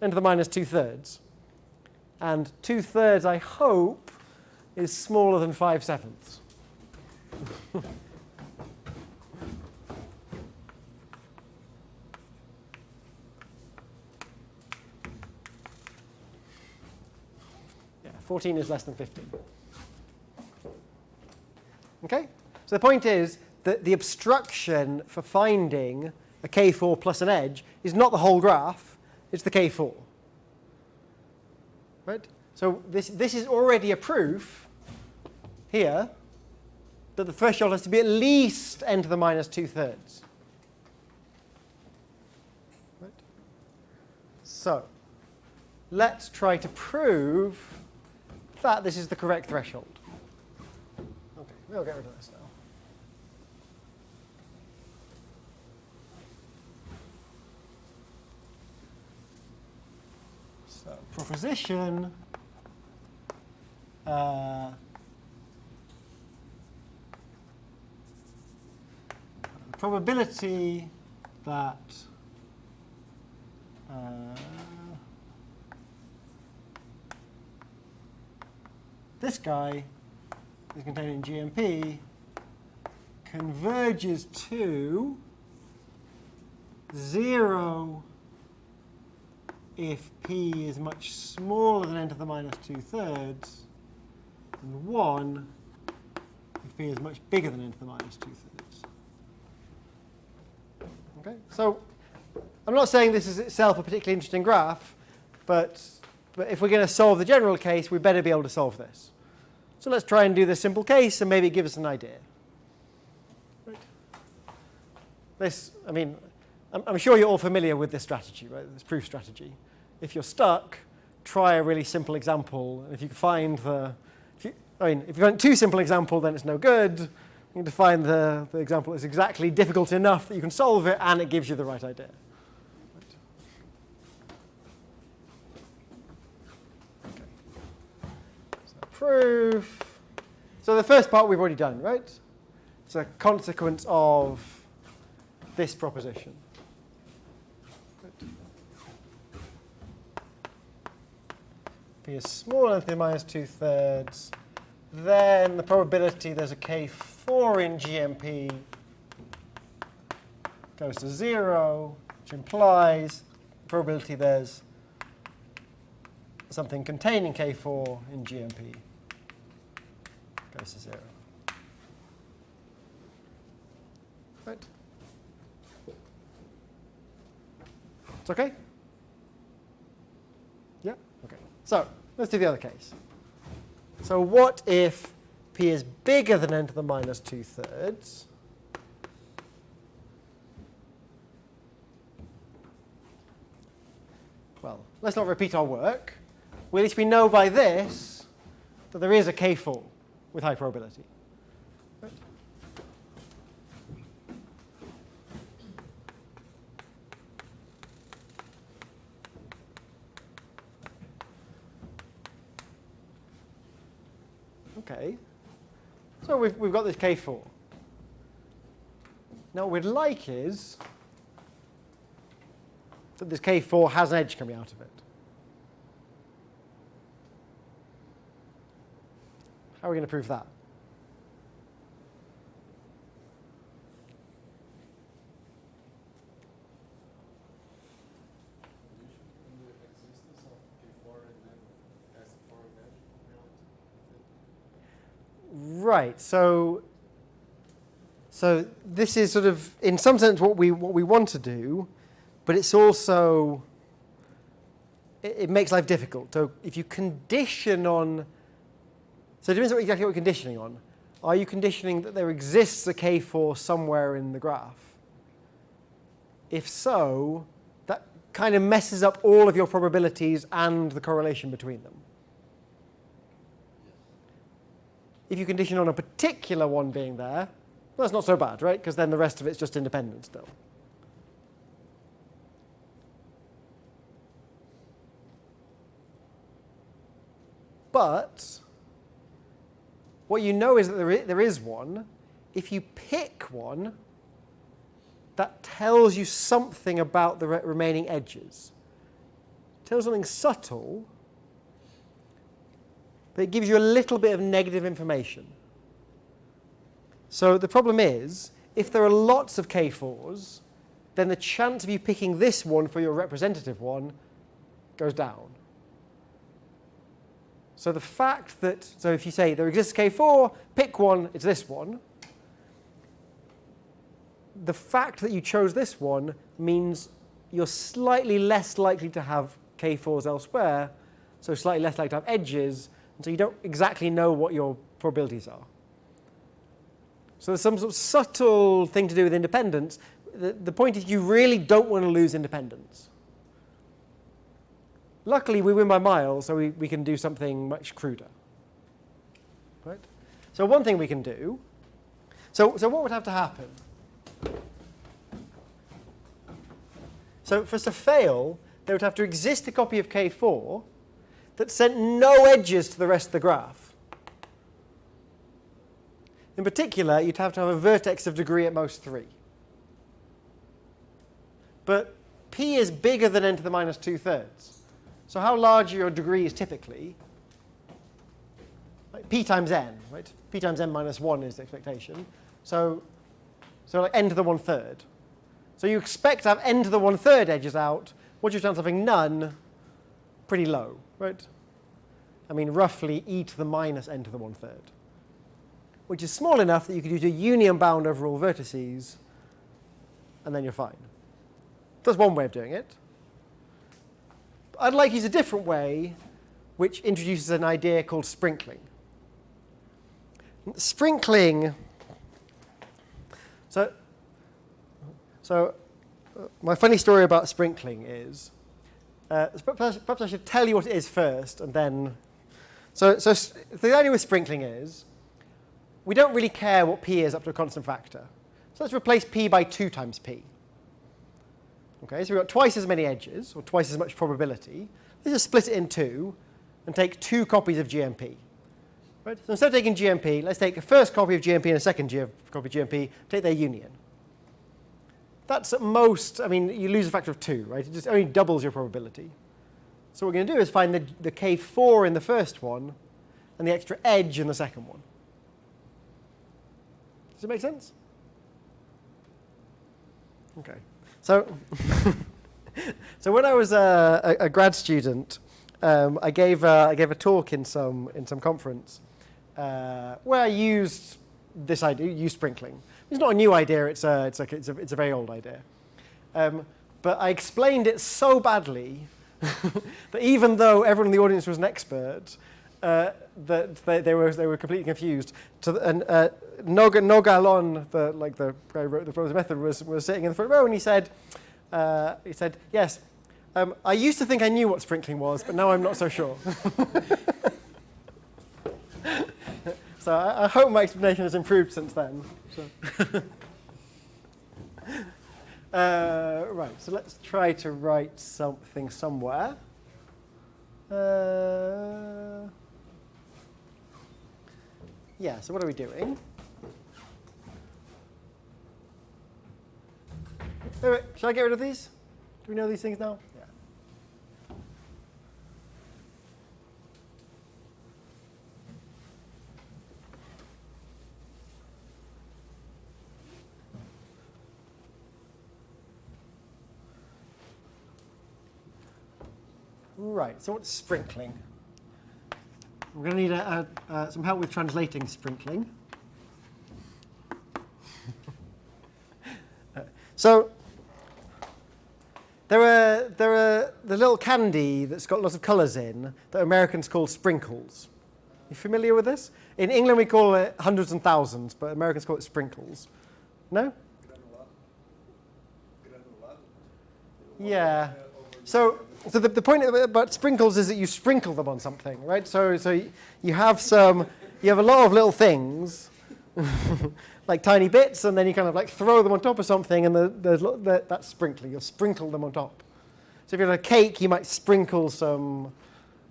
N to the minus 2/3. And 2/3, I hope, is smaller than 5/7. Yeah, 14 is less than 15. Okay? So the point is that the obstruction for finding a k4 plus an edge is not the whole graph. It's the k4. Right? So this is already a proof here that the threshold has to be at least n to the minus 2/3. Right? So let's try to prove that this is the correct threshold. Okay, we'll get rid of this now. So proposition probability that this guy is contained in GMP converges to 0 if p is much smaller than n to the minus 2/3, and 1 if p is much bigger than n to the minus 2/3. Okay, so I'm not saying this is itself a particularly interesting graph, but if we're going to solve the general case, we better be able to solve this. So let's try and do this simple case, and maybe give us an idea. Right. This, I mean, I'm sure you're all familiar with this strategy, right? This proof strategy. If you're stuck, try a really simple example. And if you can find if you find too simple example, then it's no good. You need to find the example that's exactly difficult enough that you can solve it, and it gives you the right idea. Right. Okay. So proof. So the first part we've already done, right? It's a consequence of this proposition. P is smaller than the minus 2/3. Then the probability there's a k4 in GMP goes to 0, which implies the probability there's something containing k4 in GMP goes to 0. Right? It's okay? Yeah? Okay. So let's do the other case. So what if p is bigger than n to the minus 2/3? Well, let's not repeat our work. Well, at least we know by this that there is a k4 with high probability. Right? Okay, so we've got this k4. Now what we'd like is that this k4 has an edge coming out of it. How are we going to prove that? Right. So this is sort of, in some sense, what we want to do, but it's also, it makes life difficult. So if you condition on, so it depends on exactly what you're conditioning on. Are you conditioning that there exists a K4 somewhere in the graph? If so, that kind of messes up all of your probabilities and the correlation between them. If you condition on a particular one being there, well, that's not so bad, right? Because then the rest of it's just independent still. But what you know is that there is one. If you pick one, that tells you something about the remaining edges. It tells something subtle, but it gives you a little bit of negative information. So the problem is, if there are lots of K4s, then the chance of you picking this one for your representative one goes down. So the fact that, so if you say there exists K4, pick one, it's this one. The fact that you chose this one means you're slightly less likely to have K4s elsewhere, so slightly less likely to have edges, and so you don't exactly know what your probabilities are. So there's some sort of subtle thing to do with independence. The point is you really don't want to lose independence. Luckily, we win by miles, so we can do something much cruder. Right? So one thing we can do, so what would have to happen? So for us to fail, there would have to exist a copy of K4 that sent no edges to the rest of the graph. In particular, you'd have to have a vertex of degree at most 3. But P is bigger than n to the minus 2/3. So how large are your degrees typically? Like P times n, right? P times n minus 1 is the expectation. So like n to the 1/3. So you expect to have n to the 1/3 edges out. What's your chance of having none? Pretty low, right? I mean, roughly e to the minus n to the 1/3, which is small enough that you could use a union bound over all vertices, and then you're fine. That's one way of doing it. I'd like to use a different way, which introduces an idea called sprinkling. Sprinkling. So my funny story about sprinkling is, perhaps I should tell you what it is first, and then. So the idea with sprinkling is, we don't really care what p is up to a constant factor. So let's replace p by 2 times p. Okay, so we've got twice as many edges, or twice as much probability. Let's just split it in 2 and take 2 copies of GMP. Right? So instead of taking GMP, let's take a first copy of GMP and a second copy of GMP, take their union. That's at most, I mean, you lose a factor of 2, right? It just only doubles your probability. So what we're going to do is find the K4 in the first one and the extra edge in the second one. Does it make sense? Okay. So, so when I was a grad student, I gave a talk in some conference where I used this idea, used sprinkling. It's not a new idea. It's a very old idea. But I explained it so badly that even though everyone in the audience was an expert, that they were completely confused. And Nogalon, the guy who wrote the Probabilistic method, was sitting in the front row, and he said, yes, I used to think I knew what sprinkling was, but now I'm not so sure. So I hope my explanation has improved since then. So. Right, so let's try to write something somewhere. Yeah, so what are we doing? Wait, shall I get rid of these? Do we know these things now? Yeah. Right, so what's sprinkling? We're going to need some help with translating sprinkling. So there are the little candy that's got lots of colours in that Americans call sprinkles. You familiar with this? In England we call it hundreds and thousands, but Americans call it sprinkles. No? Yeah. So the point about sprinkles is that you sprinkle them on something, right? So you have a lot of little things, like tiny bits, and then you kind of like throw them on top of something, and that's sprinkling. You'll sprinkle them on top. So if you're on a cake, you might sprinkle some,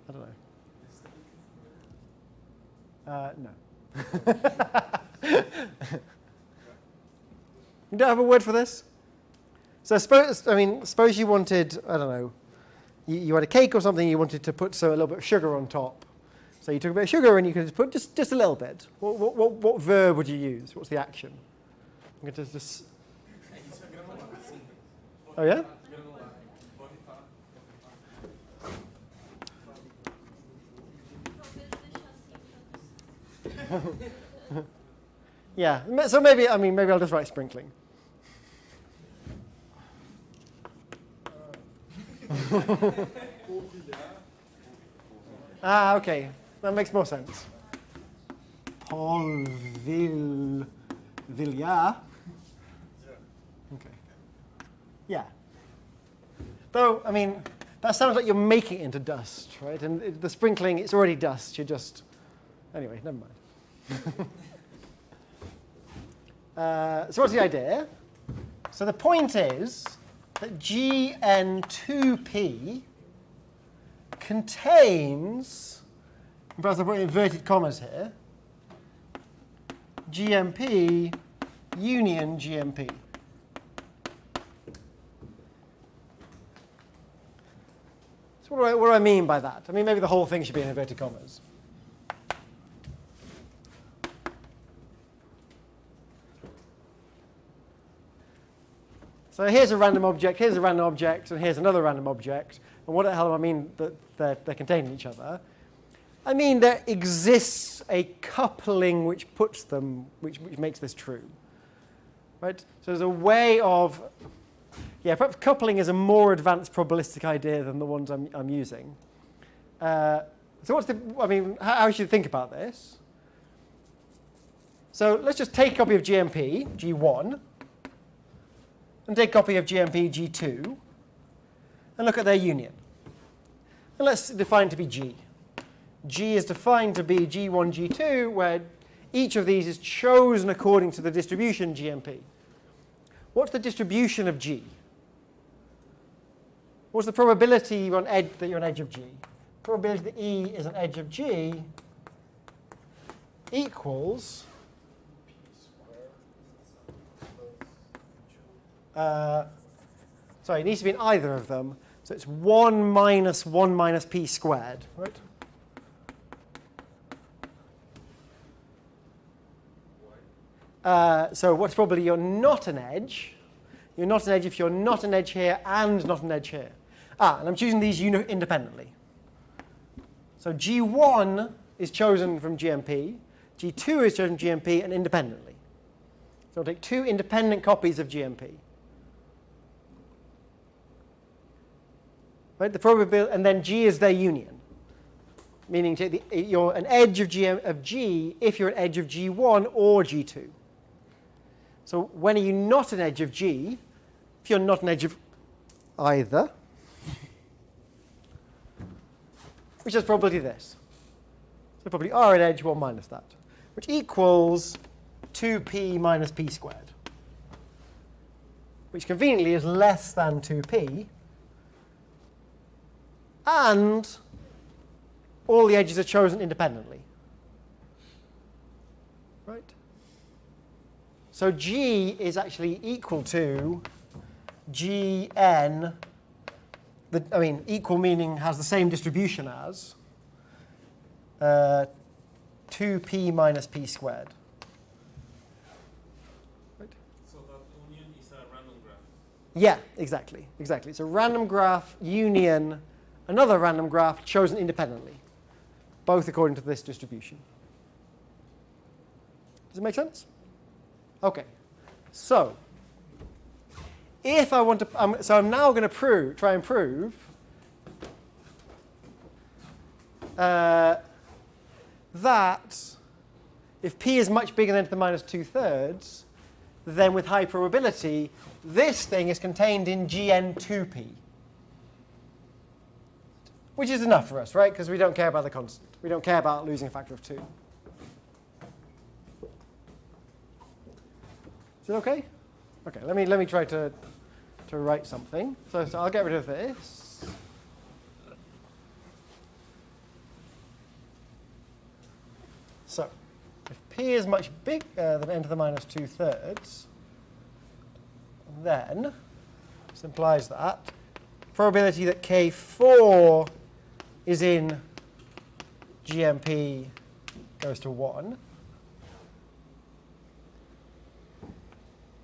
I don't know. No. You don't have a word for this? So suppose you wanted, I don't know, you had a cake or something, you wanted to put a little bit of sugar on top. So you took a bit of sugar and you could put just a little bit. What verb would you use? What's the action? I'm going to just... Oh, yeah? Yeah, so maybe I'll just write sprinkling. Okay, that makes more sense. Polvilja. Okay. Yeah. Though, that sounds like you're making it into dust, right? And the sprinkling, it's already dust. You're just... Anyway, never mind. So what's the idea? So the point is that Gn2p contains, perhaps I'll put inverted commas here, GMP union GMP. So what do I mean by that? Maybe the whole thing should be in inverted commas. So here's a random object, here's a random object, and here's another random object. And what the hell do I mean that they're containing each other? I mean there exists a coupling which puts them, which makes this true. Right? So there's a way of, perhaps coupling is a more advanced probabilistic idea than the ones I'm using. So how should you think about this? So let's just take a copy of GMP, G1, and take a copy of GMP, G2, and look at their union. And let's define it to be G. G is defined to be G1, G2, where each of these is chosen according to the distribution GMP. What's the distribution of G? What's the probability that you're on edge of G? Probability that E is an edge of G equals... sorry, it needs to be in either of them. So it's 1 minus 1 minus p squared, right? So what's probably you're not an edge? You're not an edge if you're not an edge here and not an edge here. And I'm choosing these independently. So G1 is chosen from GMP, G2 is chosen from GMP, and independently. So I'll take two independent copies of GMP. Right, the probability, and then G is their union, meaning you're an edge of G if you're an edge of G1 or G2. So when are you not an edge of G? If you're not an edge of either, which is probability this. So probably are an edge 1 minus that, which equals 2p minus p squared, which conveniently is less than 2p. And all the edges are chosen independently. Right? So G is actually equal to Gn, equal meaning has the same distribution as 2p minus p squared. Right? So that union is a random graph. Yeah, exactly. It's a random graph union, another random graph chosen independently. both according to this distribution. Does it make sense? Okay. So if I want to, so I'm now going to try and prove that if p is much bigger than 10 to the minus 2/3, then with high probability, this thing is contained in Gn2p. Which is enough for us, right? Because we don't care about the constant. We don't care about losing a factor of 2. Is it okay? Okay, let me try to write something. So I'll get rid of this. So if p is much bigger than 10 to the minus 2/3, then this implies that probability that K4 is in GMP goes to 1.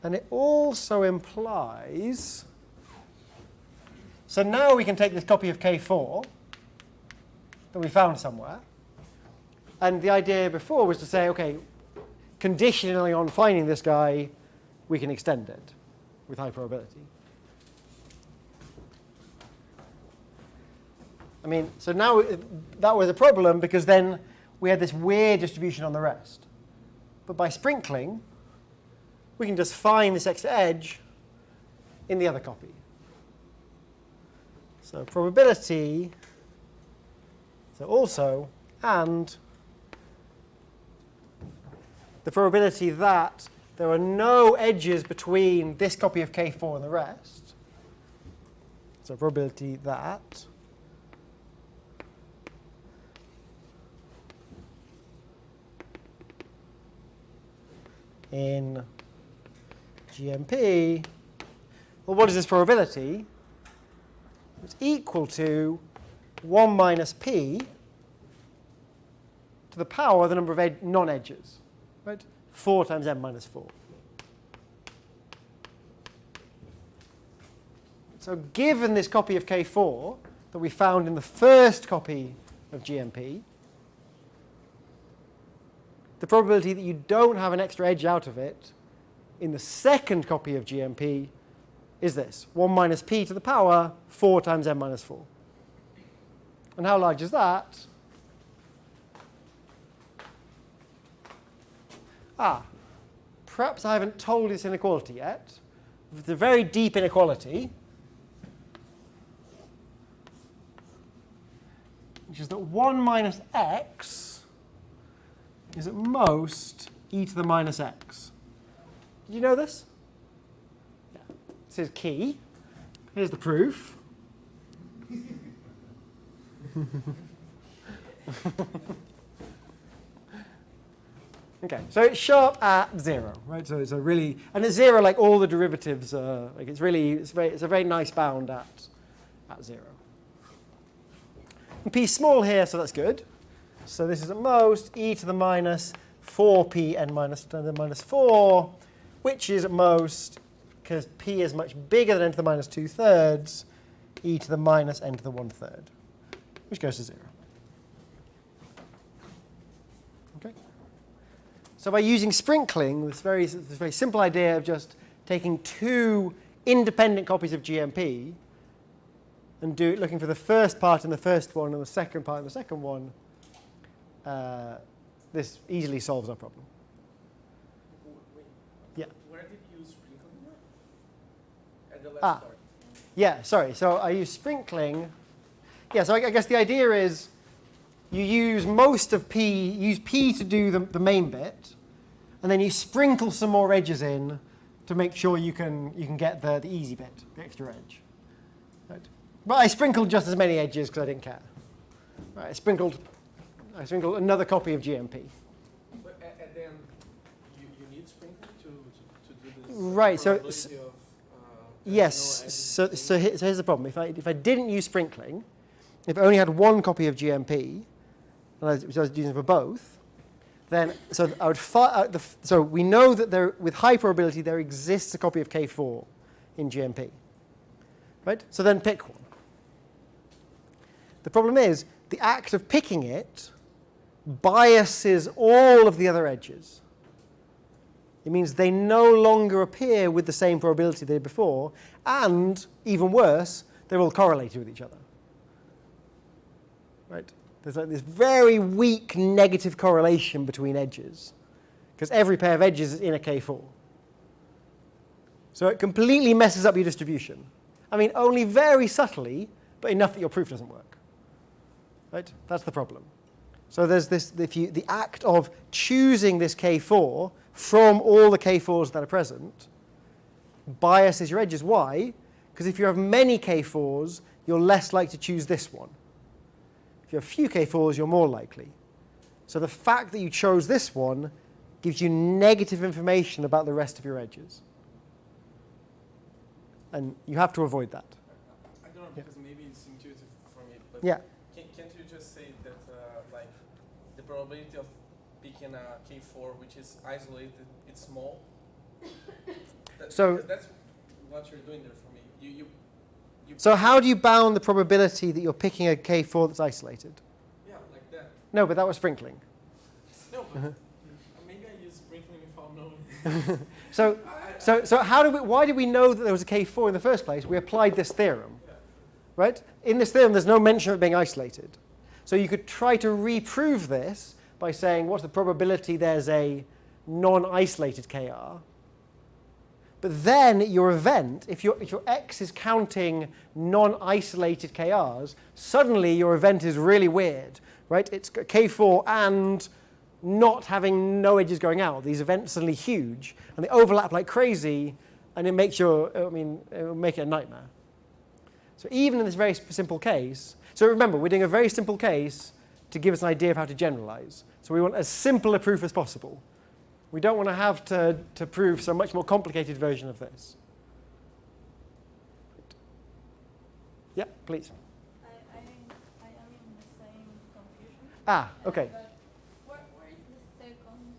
And it also implies, so now we can take this copy of K4 that we found somewhere. And the idea before was to say, OK, conditionally on finding this guy, we can extend it with high probability. I mean, so now that was a problem because then we had this weird distribution on the rest. But by sprinkling, we can just find this extra edge in the other copy. So probability, so also, and the probability that there are no edges between this copy of K4 and the rest. So probability that in GMP, well, what is this probability? It's equal to 1 minus p to the power of the number of non-edges, right? 4 times n minus 4. So given this copy of K4 that we found in the first copy of GMP, the probability that you don't have an extra edge out of it in the second copy of GMP is this, 1 minus p to the power 4 times n minus 4. And how large is that? Perhaps I haven't told this inequality yet. It's a very deep inequality, which is that 1 minus x is at most e to the minus x. Did you know this? Yeah. This is key. Here's the proof. Okay, so it's sharp at 0, right? So it's a really, and at 0, like all the derivatives, like it's a very nice bound at 0. And p is small here, so that's good. So this is at most e to the minus 4p n minus 4, which is at most, because p is much bigger than n to the minus 2/3, e to the minus n to the 1/3, which goes to 0. Okay. So by using sprinkling, this very simple idea of just taking 2 independent copies of GMP and looking for the first part in the first one and the second part in the second one, this easily solves our problem. Wait. Yeah. Where did you sprinkle it? At the last part. Yeah, sorry. So I use sprinkling. Yeah, so I guess the idea is you use most of p, use p to do the main bit, and then you sprinkle some more edges in to make sure you can get the easy bit, the extra edge. Right? But I sprinkled just as many edges because I didn't care. Right, I sprinkled another copy of GMP. But, and then you need sprinkling to do this. Right. So probability of, yes. no edges So here's the problem. If I didn't use sprinkling, if I only had one copy of GMP, and I was using it for both, then so I would so we know that with high probability there exists a copy of K4 in GMP. Right? So then pick one. The problem is the act of picking it biases all of the other edges. It means they no longer appear with the same probability they did before, and even worse, they're all correlated with each other. Right? There's like this very weak negative correlation between edges, because every pair of edges is in a K4. So it completely messes up your distribution. I mean, only very subtly, but enough that your proof doesn't work. Right? That's the problem. So there's this, the act of choosing this K4 from all the K4s that are present biases your edges. Why? Because if you have many K4s, you're less likely to choose this one. If you have few K4s, you're more likely. So the fact that you chose this one gives you negative information about the rest of your edges. And you have to avoid that. I don't know, because maybe it's intuitive for me, but Yeah. can't you just say that like the probability of picking a K4 which is isolated, it's small? So- because that's what you're doing there for me. You So how do you bound the probability that you're picking a K4 that's isolated? yeah, like that. No, but that was sprinkling. No, but maybe I use sprinkling without knowing. So why did we know that there was a K4 in the first place? We applied this theorem, right? In this theorem, there's no mention of it being isolated. So you could try to reprove this by saying, what's the probability there's a non-isolated KR? But then your event, if your X is counting non-isolated KRs, suddenly your event is really weird, right? It's K4 and not having no edges going out. These events are suddenly huge, and they overlap like crazy, and it makes it will make it a nightmare. So even in this very simple case, so remember, we're doing a very simple case to give us an idea of how to generalize. So we want as simple a proof as possible. We don't want to have to prove some much more complicated version of this. Yeah, please. I am in the same confusion. Ah, okay. But where is the second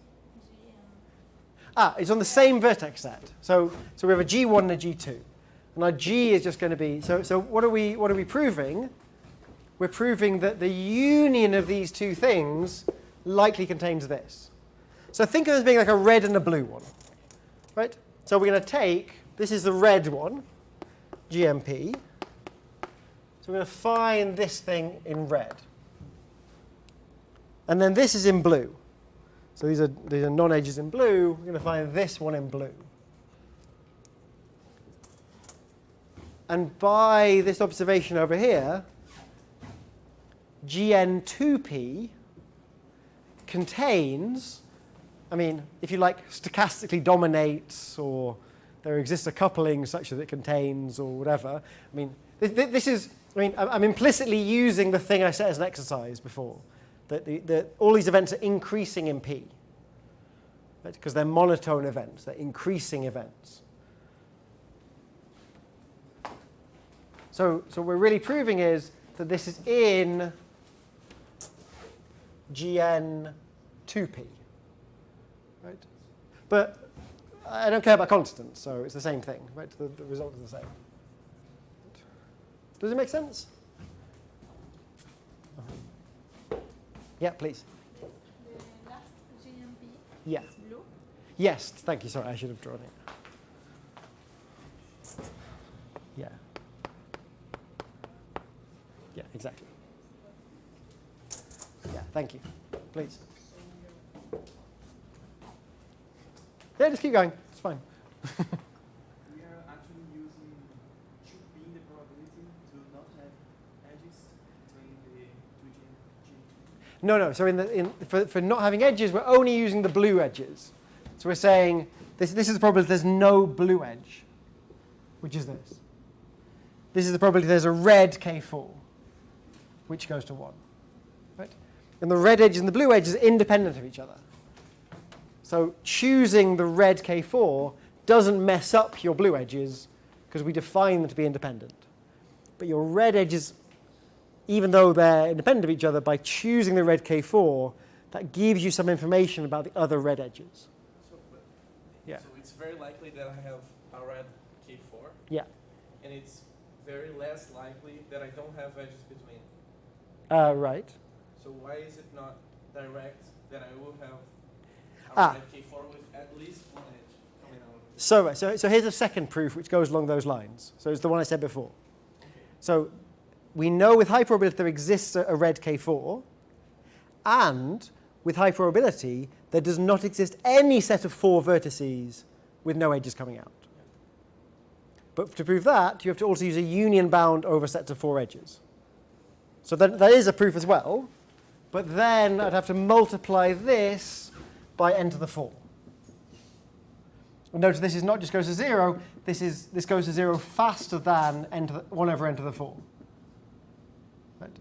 GM? It's on the same vertex set. So we have a G1 and a G2. And our G is just going to be, so what are we proving? We're proving that the union of these two things likely contains this. So think of it as being like a red and a blue one, right? So we're going to take, this is the red one, GMP. So we're going to find this thing in red. And then this is in blue. So these are non-edges in blue. We're going to find this one in blue. And by this observation over here, GN2P contains, I mean, if you like, stochastically dominates, or there exists a coupling such that it contains, or whatever. I mean, this is, I'm implicitly using the thing I set as an exercise before, that all these events are increasing in P, right? Because they're monotone events, they're increasing events. So what we're really proving is that this is in GN2P. Right? But I don't care about constants, so it's the same thing. Right? The result is the same. Does it make sense? Yeah, please. The last GMP Yeah. is blue. Yes, thank you. Sorry, I should have drawn it. Yeah. Yeah, exactly. Yeah, thank you. Please. Yeah, just keep going. It's fine. We are actually using should be the probability to not have edges between the two G2. No. So for not having edges, we're only using the blue edges. So we're saying this is the probability there's no blue edge, which is this. This is the probability there's a red K4, which goes to 1. Right? And the red edge and the blue edge is independent of each other. So choosing the red K4 doesn't mess up your blue edges because we define them to be independent. But your red edges, even though they're independent of each other, by choosing the red K4, that gives you some information about the other red edges. Yeah. So it's very likely that I have a red K4, Yeah. and it's very less likely that I don't have edges between. Right. So why is it not direct, then I will have Ah. a red K4 with at least one edge coming out of it. So, right, so here's a second proof which goes along those lines. So it's the one I said before. So we know with high probability there exists a red K4, and with high probability there does not exist any set of 4 vertices with no edges coming out. But to prove that, you have to also use a union bound over sets of 4 edges. So that is a proof as well, but then I'd have to multiply this by n to the 4. And notice this is not just goes to 0, this goes to 0 faster than 1 over n to the 4. Right?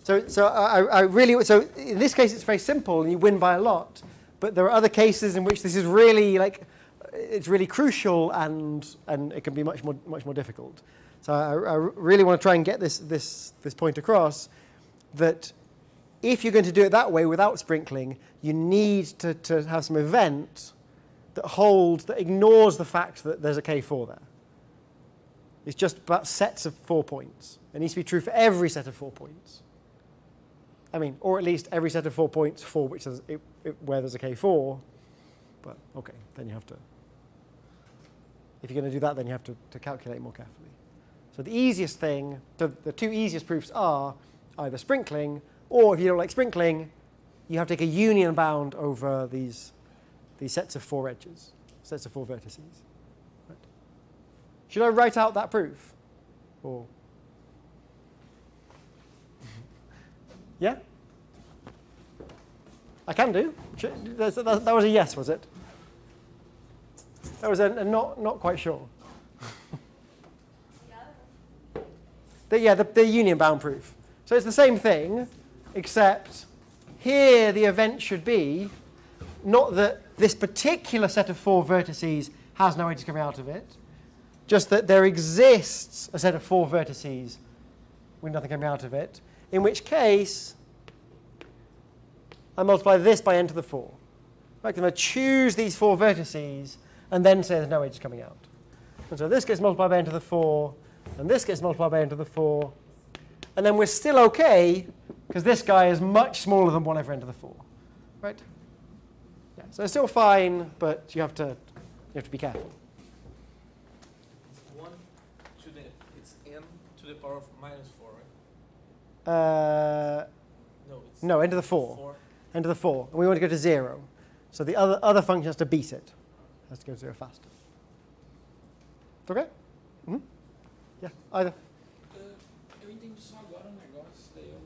So I really, so in this case it's very simple and you win by a lot, but there are other cases in which this is really it's really crucial and it can be much more difficult. So I really want to try and get this point across, that if you're going to do it that way without sprinkling, you need to have some event that ignores the fact that there's a K4 there. It's just about sets of 4 points. It needs to be true for every set of 4 points. I mean, or at least every set of 4 points for which where there's a K4. But okay, then you have to. If you're going to do that, then you have to calculate more carefully. So the easiest thing, the 2 easiest proofs are either sprinkling, or if you don't like sprinkling, you have to take a union bound over these sets of 4 edges, sets of 4 vertices. Right. Should I write out that proof? Or yeah? I can do. That was a yes, was it? That was a not quite sure. The union bound proof. So it's the same thing, except here the event should be not that this particular set of 4 vertices has no edges coming out of it, just that there exists a set of 4 vertices with nothing coming out of it, in which case I multiply this by n to the 4. Right, I'm going to choose these 4 vertices and then say there's no edges coming out. And so this gets multiplied by n to the 4, and this gets multiplied by n to the 4, and then we're still okay because this guy is much smaller than 1 over n to the 4. Right? Yeah, so it's still fine, but you have to be careful. It's n to the power of minus 4, right? No, n to the 4. N to the 4. And we want to go to 0. So the other function has to beat it. It has to go to 0 faster. Okay? Mm-hmm. Yeah, either. Eu entendi só agora um negócio, daí eu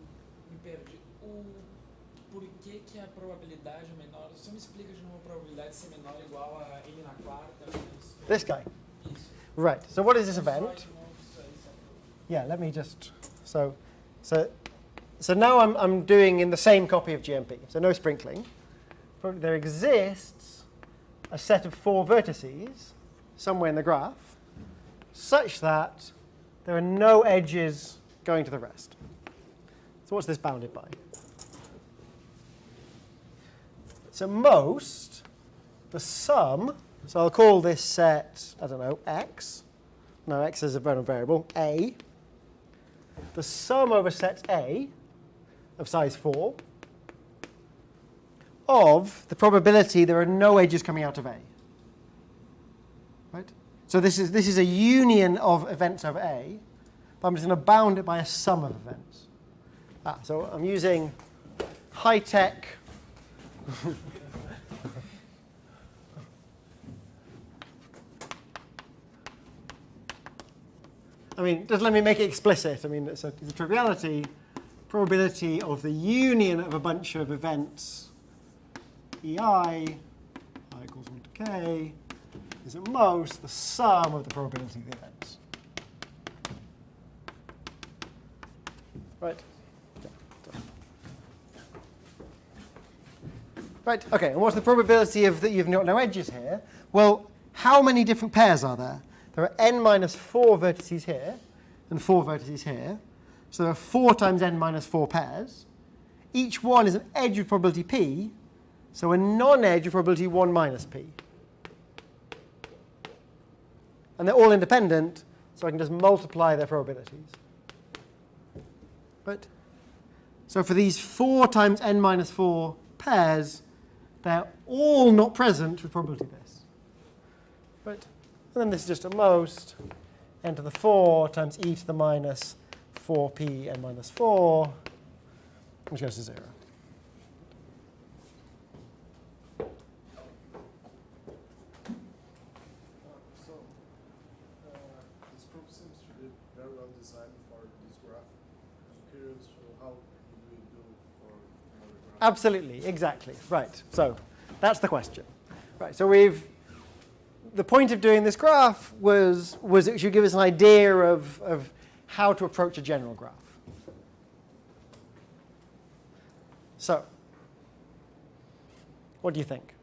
me perdi. Por que a probabilidade é menor? Só me explica de novo a probabilidade de ser menor ou igual a n na quarta. This guy. Isso. Right. So what is this event? Yeah, let me just. So now I'm doing in the same copy of GMP. So no sprinkling. There exists a set of 4 vertices somewhere in the graph, such that there are no edges going to the rest. So what's this bounded by? So the sum, so I'll call this set, I don't know, x. No, x is a random variable, a. The sum over set A of size 4 of the probability there are no edges coming out of A. Right? So this is a union of events over A, but I'm just going to bound it by a sum of events. So I'm using high-tech I mean, just let me make it explicit. I mean, it's a triviality, probability of the union of a bunch of events, EI, I equals 1 to k, is at most the sum of the probability of the events. Right? Right, okay, and what's the probability of that you've got no edges here? Well, how many different pairs are there? There are n minus 4 vertices here and 4 vertices here. So there are 4 times n minus 4 pairs. Each one is an edge with probability p, so a non-edge with probability 1 minus p. And they're all independent, so I can just multiply their probabilities. Right? So for these 4 times n minus 4 pairs, they're all not present with probability this. Right? And then this is just a most n to the 4 times e to the minus 4p n minus 4, which goes to 0. So, this proof seems to be very well designed for this graph. I'm curious to how do you do for another graph? Absolutely, exactly. Right. So that's the question. Right. So the point of doing this graph was it should give us an idea of how to approach a general graph. So, what do you think?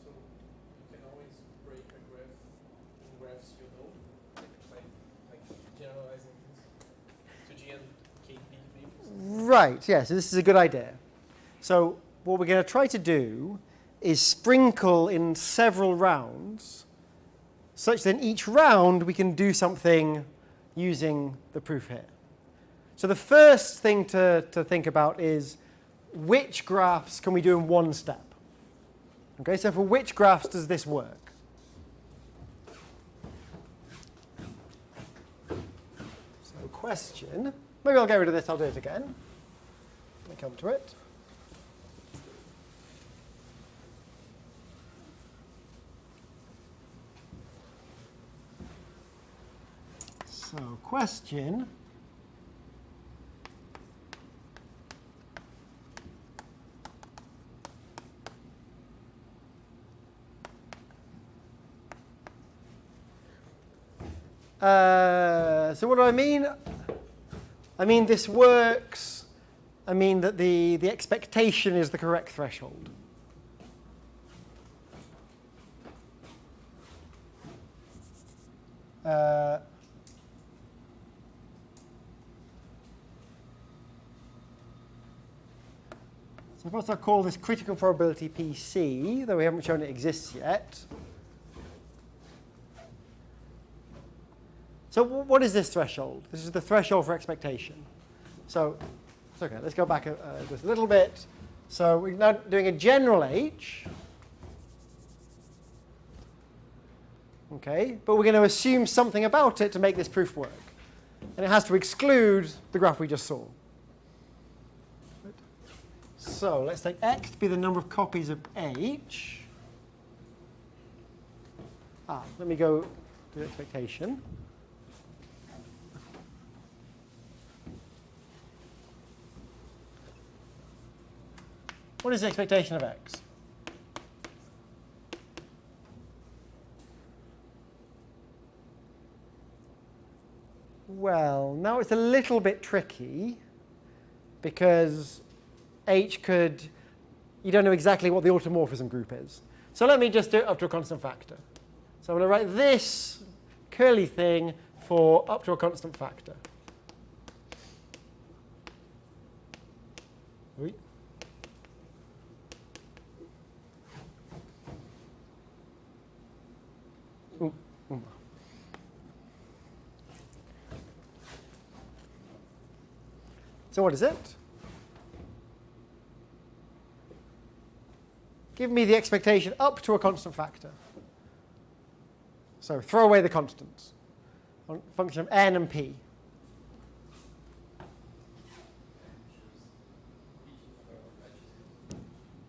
So you can always break a graph in graphs you know, like generalizing this to G and KP maybe. Right. Yes. This is a good idea. So what we're going to try to do is sprinkle in several rounds, such that in each round we can do something using the proof here. So the first thing to think about is which graphs can we do in one step? Okay, so for which graphs does this work? So question, maybe I'll get rid of this, I'll do it again. Let me come to it. So question, so what do I mean? I mean this works. I mean that the expectation is the correct threshold. So perhaps I'll call this critical probability PC, though we haven't shown it exists yet. So what is this threshold? This is the threshold for expectation. So it's okay, let's go back just a little bit. So we're now doing a general H. Okay, but we're going to assume something about it to make this proof work. And it has to exclude the graph we just saw. So let's take x to be the number of copies of H. Let me go to expectation. What is the expectation of x? Well, now it's a little bit tricky because H could, you don't know exactly what the automorphism group is. So let me just do it up to a constant factor. So I'm going to write this curly thing for up to a constant factor. Oui. So what is it? Give me the expectation up to a constant factor. So throw away the constants. On function of n and p.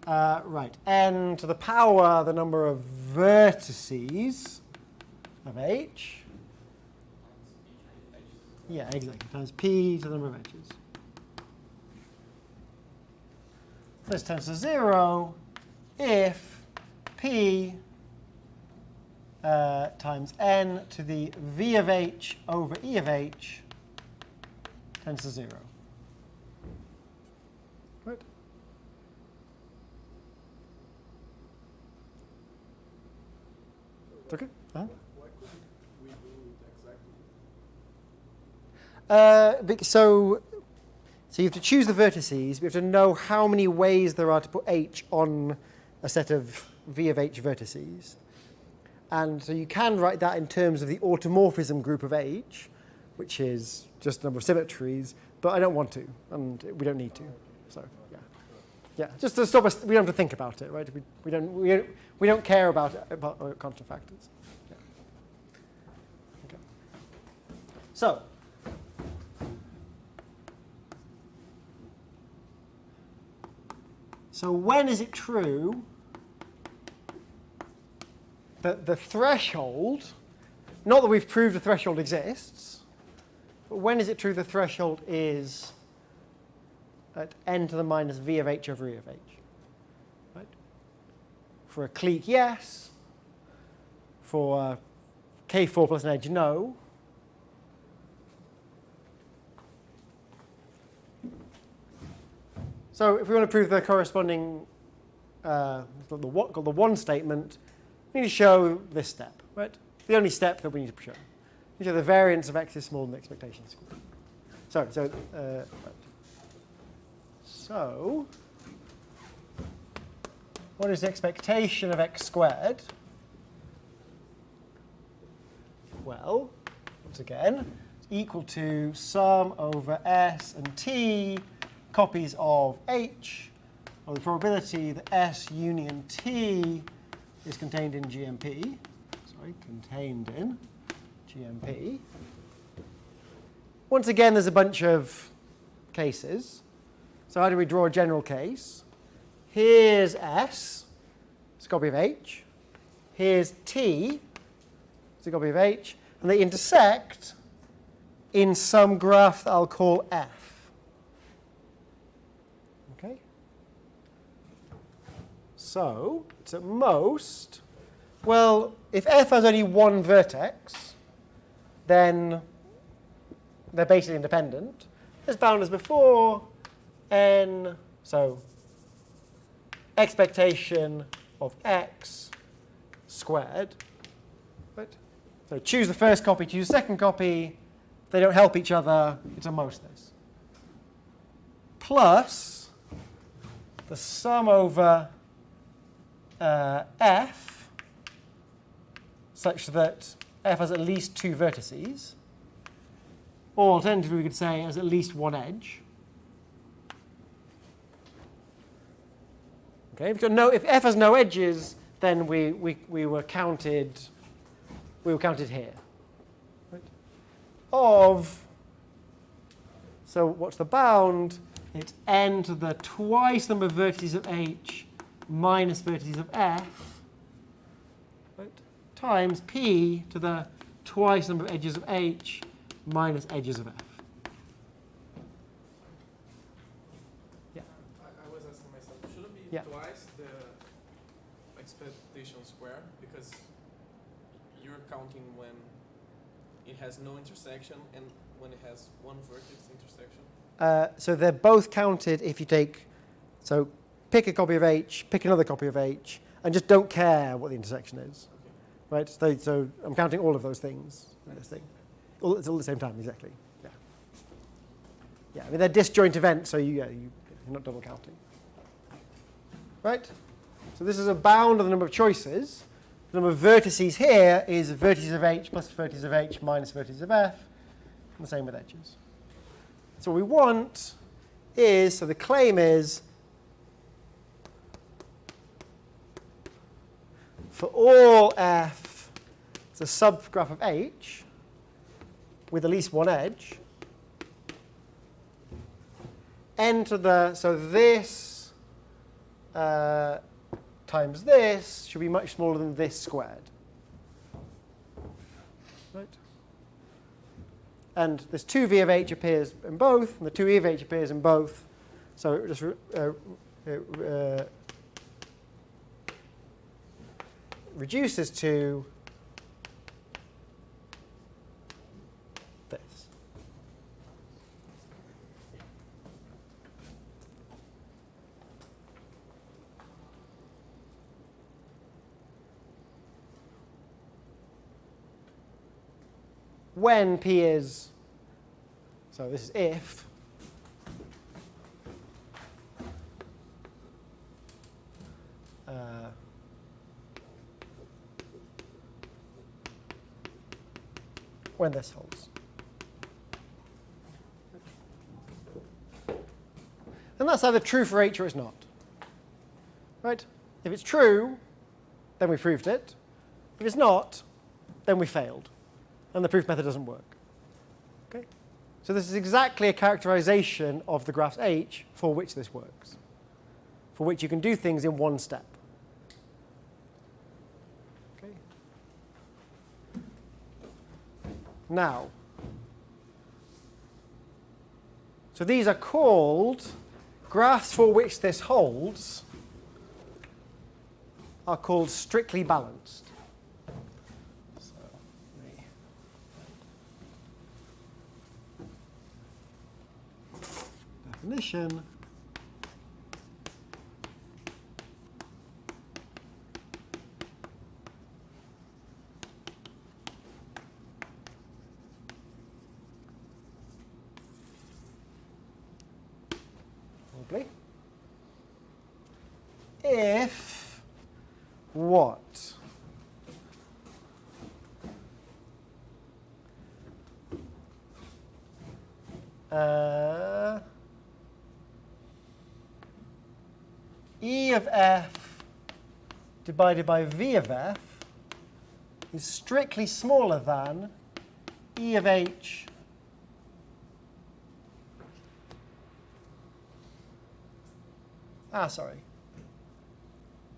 Right, n to the power, the number of vertices of H. Yeah, exactly. Times p to the number of edges. This tends to 0 if p times n to the v of h over e of h tends to 0. Right? It's okay? Why couldn't we do it exactly? So you have to choose the vertices. We have to know how many ways there are to put h on a set of v of h vertices. And so you can write that in terms of the automorphism group of H, which is just the number of symmetries, but I don't want to, and we don't need to. So, yeah. Yeah, just to stop us, we don't have to think about it, right? We don't care about constant factors. Yeah. Okay. So when is it true that the threshold, not that we've proved the threshold exists, but when is it true the threshold is at n to the minus v of h over e of h? Right? For a clique, yes. For k4 plus an edge, no. So if we want to prove the corresponding, the one statement, we need to show this step, right? The only step that we need to show. We show the variance of x is smaller than the expectation squared. So what is the expectation of x squared? Well, once again, it's equal to sum over s and t copies of h, or the probability that S union T is contained in GMP. Sorry, contained in GMP. Once again, there's a bunch of cases. So how do we draw a general case? Here's S, it's a copy of H. Here's T, it's a copy of H. And they intersect in some graph that I'll call F. Okay? So, it's at most, well, if F has only one vertex, then they're basically independent. As bound as before, n, so expectation of x squared. Right? So choose the first copy, choose the second copy. If they don't help each other, it's at most this. Plus the sum over f, such that f has at least two vertices. Or alternatively, we could say has at least one edge. Okay, if f has no edges, then we were counted here. Right? So what's the bound? It's n to the twice number of vertices of h minus vertices of f, right, times p to the twice number of edges of h minus edges of f. Yeah. I was asking myself, should it be Yeah. twice the expectation square? Because you're counting when it has no intersection and when it has one vertex intersection. So they're both counted if you take, so pick a copy of h, pick another copy of h, and just don't care what the intersection is. Okay. Right? So I'm counting all of those things in this thing. It's all at the same time, exactly. Yeah. Yeah, I mean, they're disjoint events, so you're not double counting. Right? So this is a bound of the number of choices. The number of vertices here is vertices of h plus vertices of h minus vertices of f. And the same with edges. So what we want is, so the claim is, for all f, it's a subgraph of h with at least one edge, n to the, so this times this should be much smaller than this squared. Right? And this 2v of h appears in both, and the 2e of h appears in both. So it just reduces to this. When p is, so this is if, when this holds. And that's either true for h or it's not. Right? If it's true, then we proved it. If it's not, then we failed. And the proof method doesn't work. Okay? So this is exactly a characterization of the graphs H for which this works, for which you can do things in one step. Okay? Now, so these are called graphs for which this holds are called strictly balanced. So, definition. If what? E of f divided by v of f is strictly smaller than E of h sorry.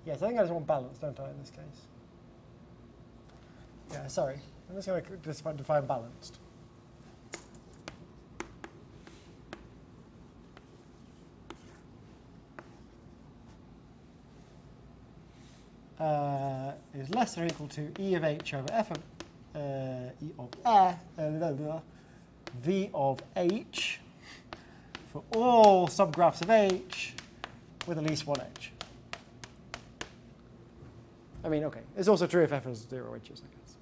Yes, I think I just want balance, don't I, in this case? Yeah, sorry. I'm just going to define balanced. Is less than or equal to E of h over f of E of V of h for all subgraphs of h with at least one edge. I mean, okay, it's also true if f has 0 edges, I guess.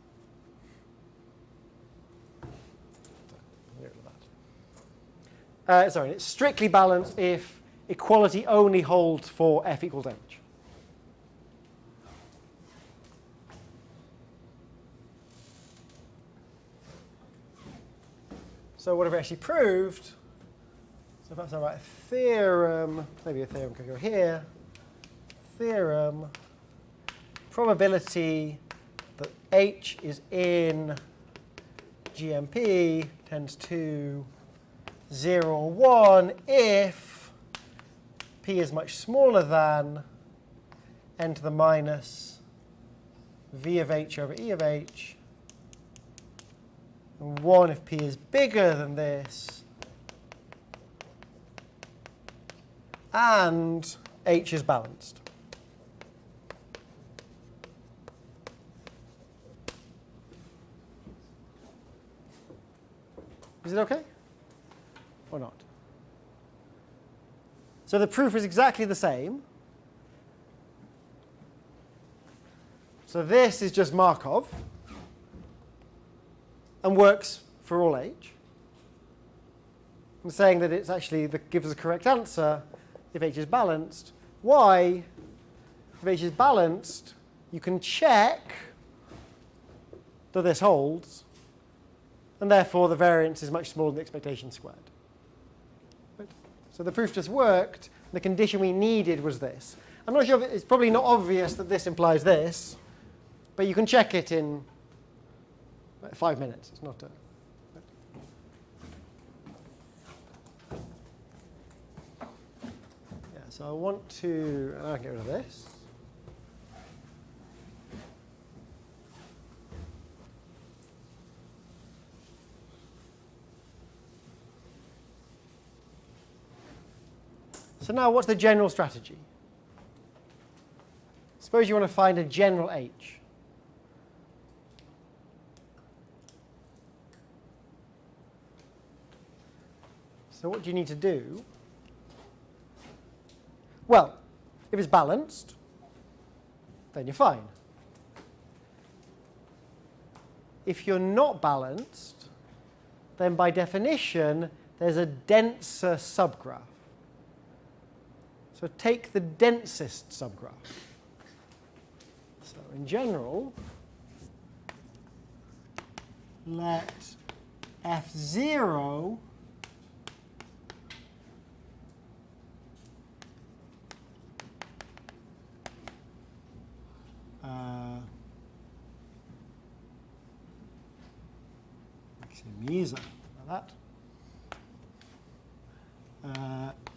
So, get rid of that. Sorry, it's strictly balanced if equality only holds for f equals h. So what have we actually proved? So perhaps I write a theorem, maybe a theorem could go here. Theorem, probability that h is in GMP tends to 0 or 1 if p is much smaller than n to the minus v of h over e of h, and 1 if p is bigger than this, and h is balanced. Is it okay? Or not? So the proof is exactly the same. So this is just Markov and works for all h. I'm saying that it's actually that gives us a correct answer if h is balanced. Why? If h is balanced, you can check that this holds, and therefore the variance is much smaller than the expectation squared. Right? So the proof just worked. The condition we needed was this. I'm not sure if it's probably not obvious that this implies this, but you can check it in 5 minutes. It's not a... Yeah, so I want to... I'll get rid of this. So now what's the general strategy? Suppose you want to find a general h. So what do you need to do? Well, if it's balanced, then you're fine. If you're not balanced, then by definition, there's a denser subgraph. So take the densest subgraph. So in general, let F0 like that.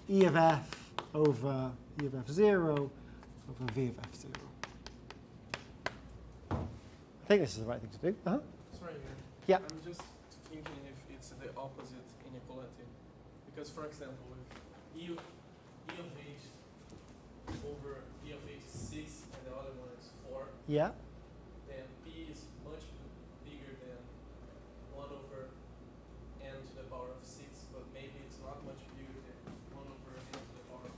E of f over E of f0 over V of f0. I think this is the right thing to do. Sorry, Yeah. I'm just thinking if it's the opposite inequality. Because, for example, if E of h over E of h is 6 and the other one is 4, Yeah. then P is much bigger than 1 over n to the power of 6, but maybe it's not much bigger than 1 over n to the power of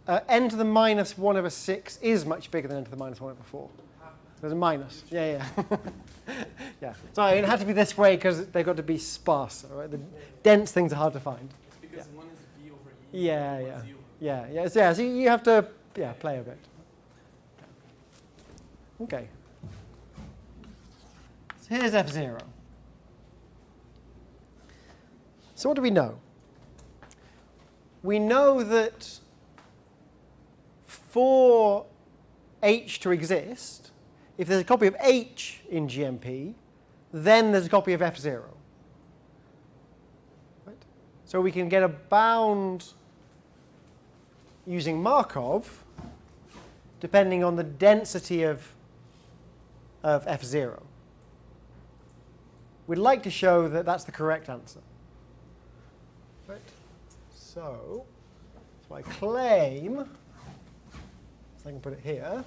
4. N to the minus 1 over 6 is much bigger than n to the minus 1 over 4. There's a minus. Yeah. Yeah. Sorry, it had to be this way because they've got to be sparse. Right? The dense things are hard to find. It's because one is V over E. Yeah. and one's E over Yeah. So you have to play a bit. Okay. So here's f0. So what do we know? We know that for h to exist, if there's a copy of h in GMP, then there's a copy of f0. Right? So we can get a bound using Markov depending on the density of f0. We'd like to show that that's the correct answer. Right? So I claim, so I can put it here.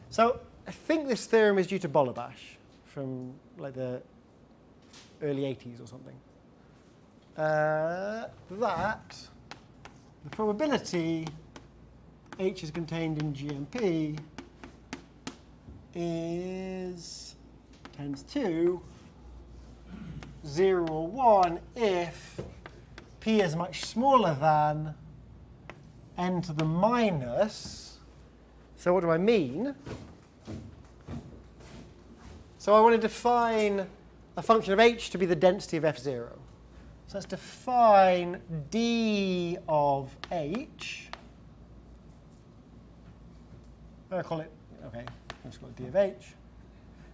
So I think this theorem is due to BOLLOBÁS from like the early 80s or something. That the probability h is contained in GMP tends to 0 or 1 if p is much smaller than n to the minus. So what do I mean? So I want to define a function of h to be the density of f0. So let's define d of h. I'll call it, okay, let's call it d of h.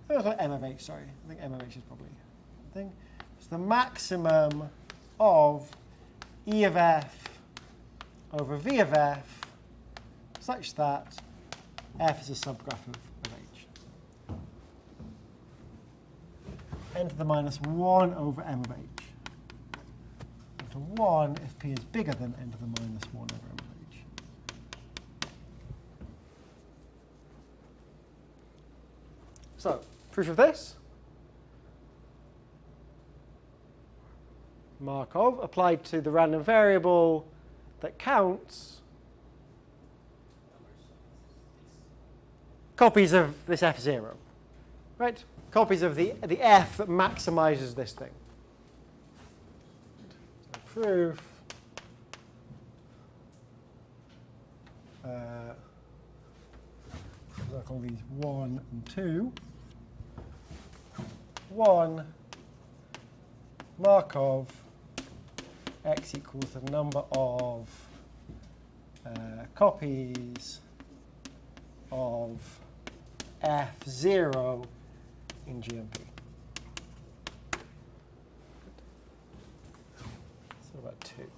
I'll call it m of h, sorry. I think m of h is probably the thing. It's the maximum of e of f over v of f such that f is a subgraph of h. N to the minus 1 over m of h. N to 1 if p is bigger than n to the minus 1 over m of h. So, proof of this. Markov applied to the random variable that counts copies of this f0, right? Copies of the f that maximizes this thing. So proof. I'll call these 1 and 2. 1 Markov x equals the number of copies of f0 in GMP. So about 2.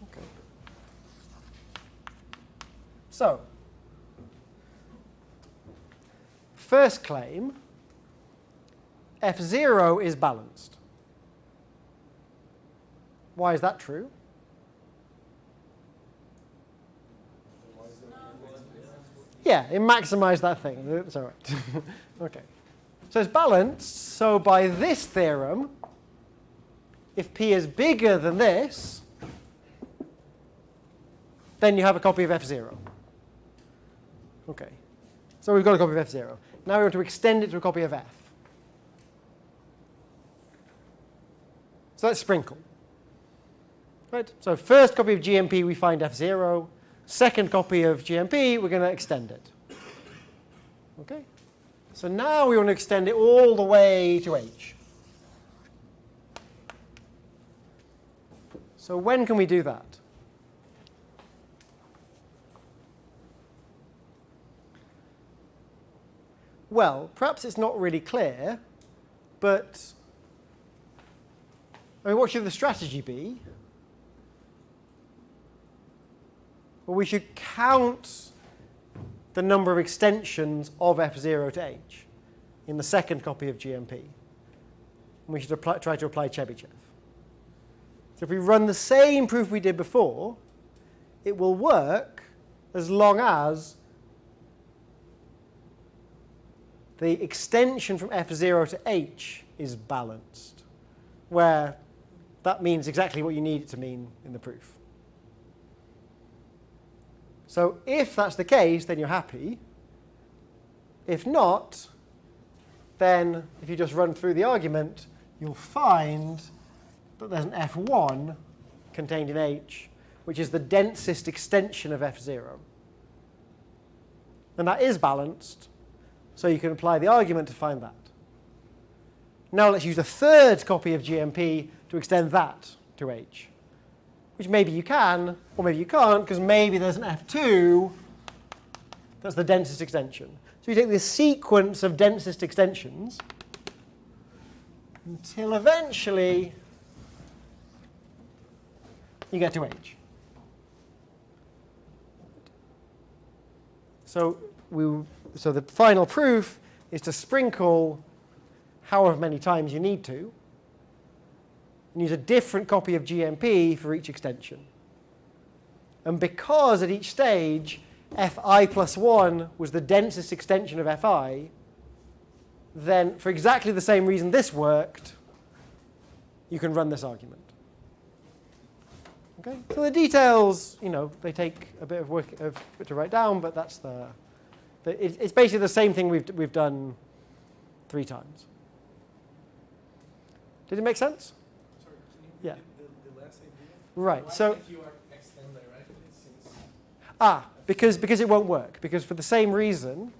Okay. So, first claim, f0 is balanced. Why is that true? Yeah, it maximized that thing. It's all right. Okay. So it's balanced. So by this theorem, if p is bigger than this, then you have a copy of f0. Okay. So we've got a copy of f0. Now we want to extend it to a copy of f. So let's sprinkle. Right? So first copy of GMP, we find F0. Second copy of GMP, we're going to extend it. Okay? So now we want to extend it all the way to H. So when can we do that? Well, perhaps it's not really clear, but I mean, what should the strategy be? Well, we should count the number of extensions of F0 to H in the second copy of GMP. And we should try to apply Chebyshev. So if we run the same proof we did before, it will work as long as the extension from F0 to H is balanced, where that means exactly what you need it to mean in the proof. So if that's the case, then you're happy. If not, then if you just run through the argument, you'll find that there's an F1 contained in H, which is the densest extension of F0. And that is balanced, so you can apply the argument to find that. Now let's use a third copy of GMP to extend that to H, which maybe you can, or maybe you can't, because maybe there's an F2 that's the densest extension. So you take this sequence of densest extensions until eventually you get to H. So the final proof is to sprinkle however many times you need to, and use a different copy of GMP for each extension. And because at each stage Fi plus 1 was the densest extension of Fi, then for exactly the same reason this worked, you can run this argument. Okay? So the details, they take a bit of work to write down, but that's it's basically the same thing we've done 3 times. Did it make sense? Sorry, can you Yeah. repeat the last idea? Right. Why So if you are extend directly, since because it won't work. Because for the same reason.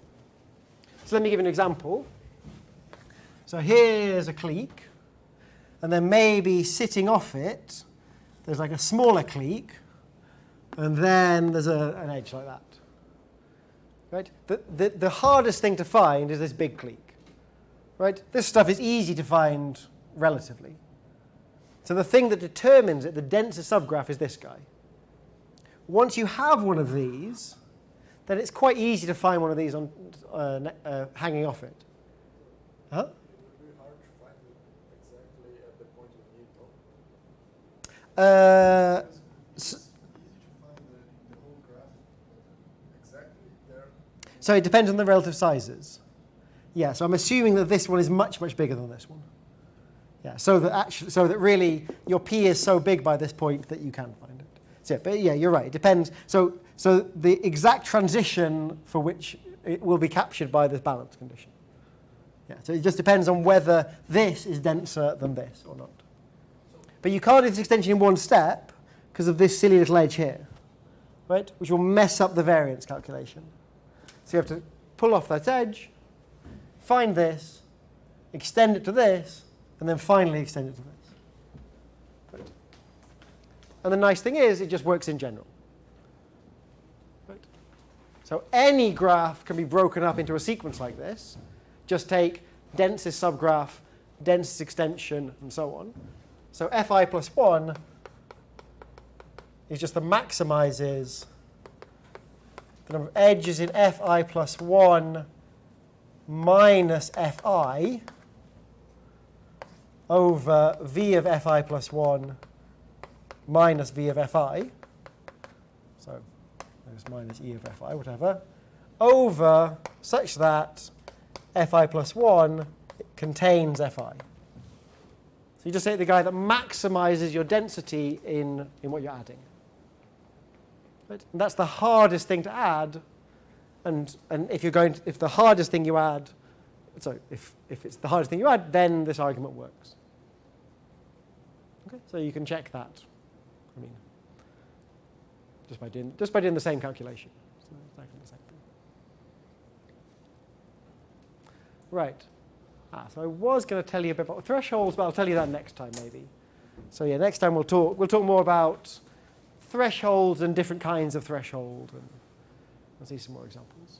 So let me give you an example. So here's a clique, and then maybe sitting off it, there's like a smaller clique, and then there's an edge like that. Right? The hardest thing to find is this big clique. Right? This stuff is easy to find relatively. So the thing that determines it, the densest subgraph, is this guy. Once you have one of these, then it's quite easy to find one of these on hanging off it. Huh? It would be hard to find it exactly at the point of need, though. S- It's easy to find the whole graph exactly there. So it depends on the relative sizes. Yeah, so I'm assuming that this one is much, much bigger than this one. Yeah, so that really your P is so big by this point that you can find it. So, but yeah, you're right. It depends. So the exact transition for which it will be captured by this balance condition. Yeah, so it just depends on whether this is denser than this or not. But you can't do this extension in one step because of this silly little edge here, right? Which will mess up the variance calculation. So you have to pull off that edge, find this, extend it to this, and then finally extend it to this. Right. And the nice thing is, it just works in general. Right. So any graph can be broken up into a sequence like this. Just take densest subgraph, densest extension, and so on. So Fi plus 1 is just the maximizes the number of edges in Fi plus 1 minus Fi over V of Fi plus 1 minus V of Fi. So there's minus E of Fi, whatever, over such that Fi plus 1 contains Fi. So you just take the guy that maximizes your density in what you're adding. Right? And that's the hardest thing to add. And if the hardest thing you add, so if it's the hardest thing you add, then this argument works. Okay, so you can check that. I mean, just by doing the same calculation. So it's exactly the same thing. Right. So I was going to tell you a bit about thresholds, but I'll tell you that next time maybe. So yeah, next time we'll talk more about thresholds and different kinds of threshold, and we'll see some more examples.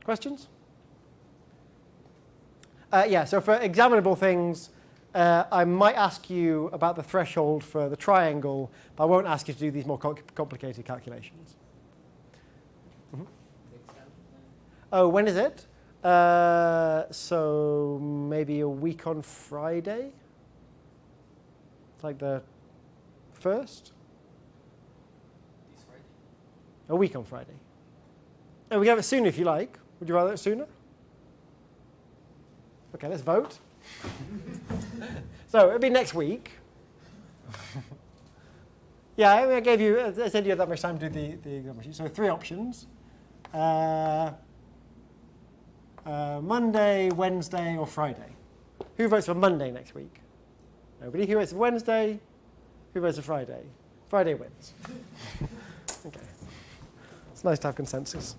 Questions? Yeah, so for examinable things, I might ask you about the threshold for the triangle, but I won't ask you to do these more complicated calculations. Mm-hmm. Oh, when is it? So maybe a week on Friday? Like the 1st? This Friday? A week on Friday. And we can have it sooner if you like. Would you rather it sooner? Okay, let's vote. So it'll be next week. Yeah, I mean, I said you had that much time to do the exam sheet. So 3 options. Monday, Wednesday, or Friday. Who votes for Monday next week? Nobody. Who votes for Wednesday? Who votes for Friday? Friday wins. Okay. It's nice to have consensus.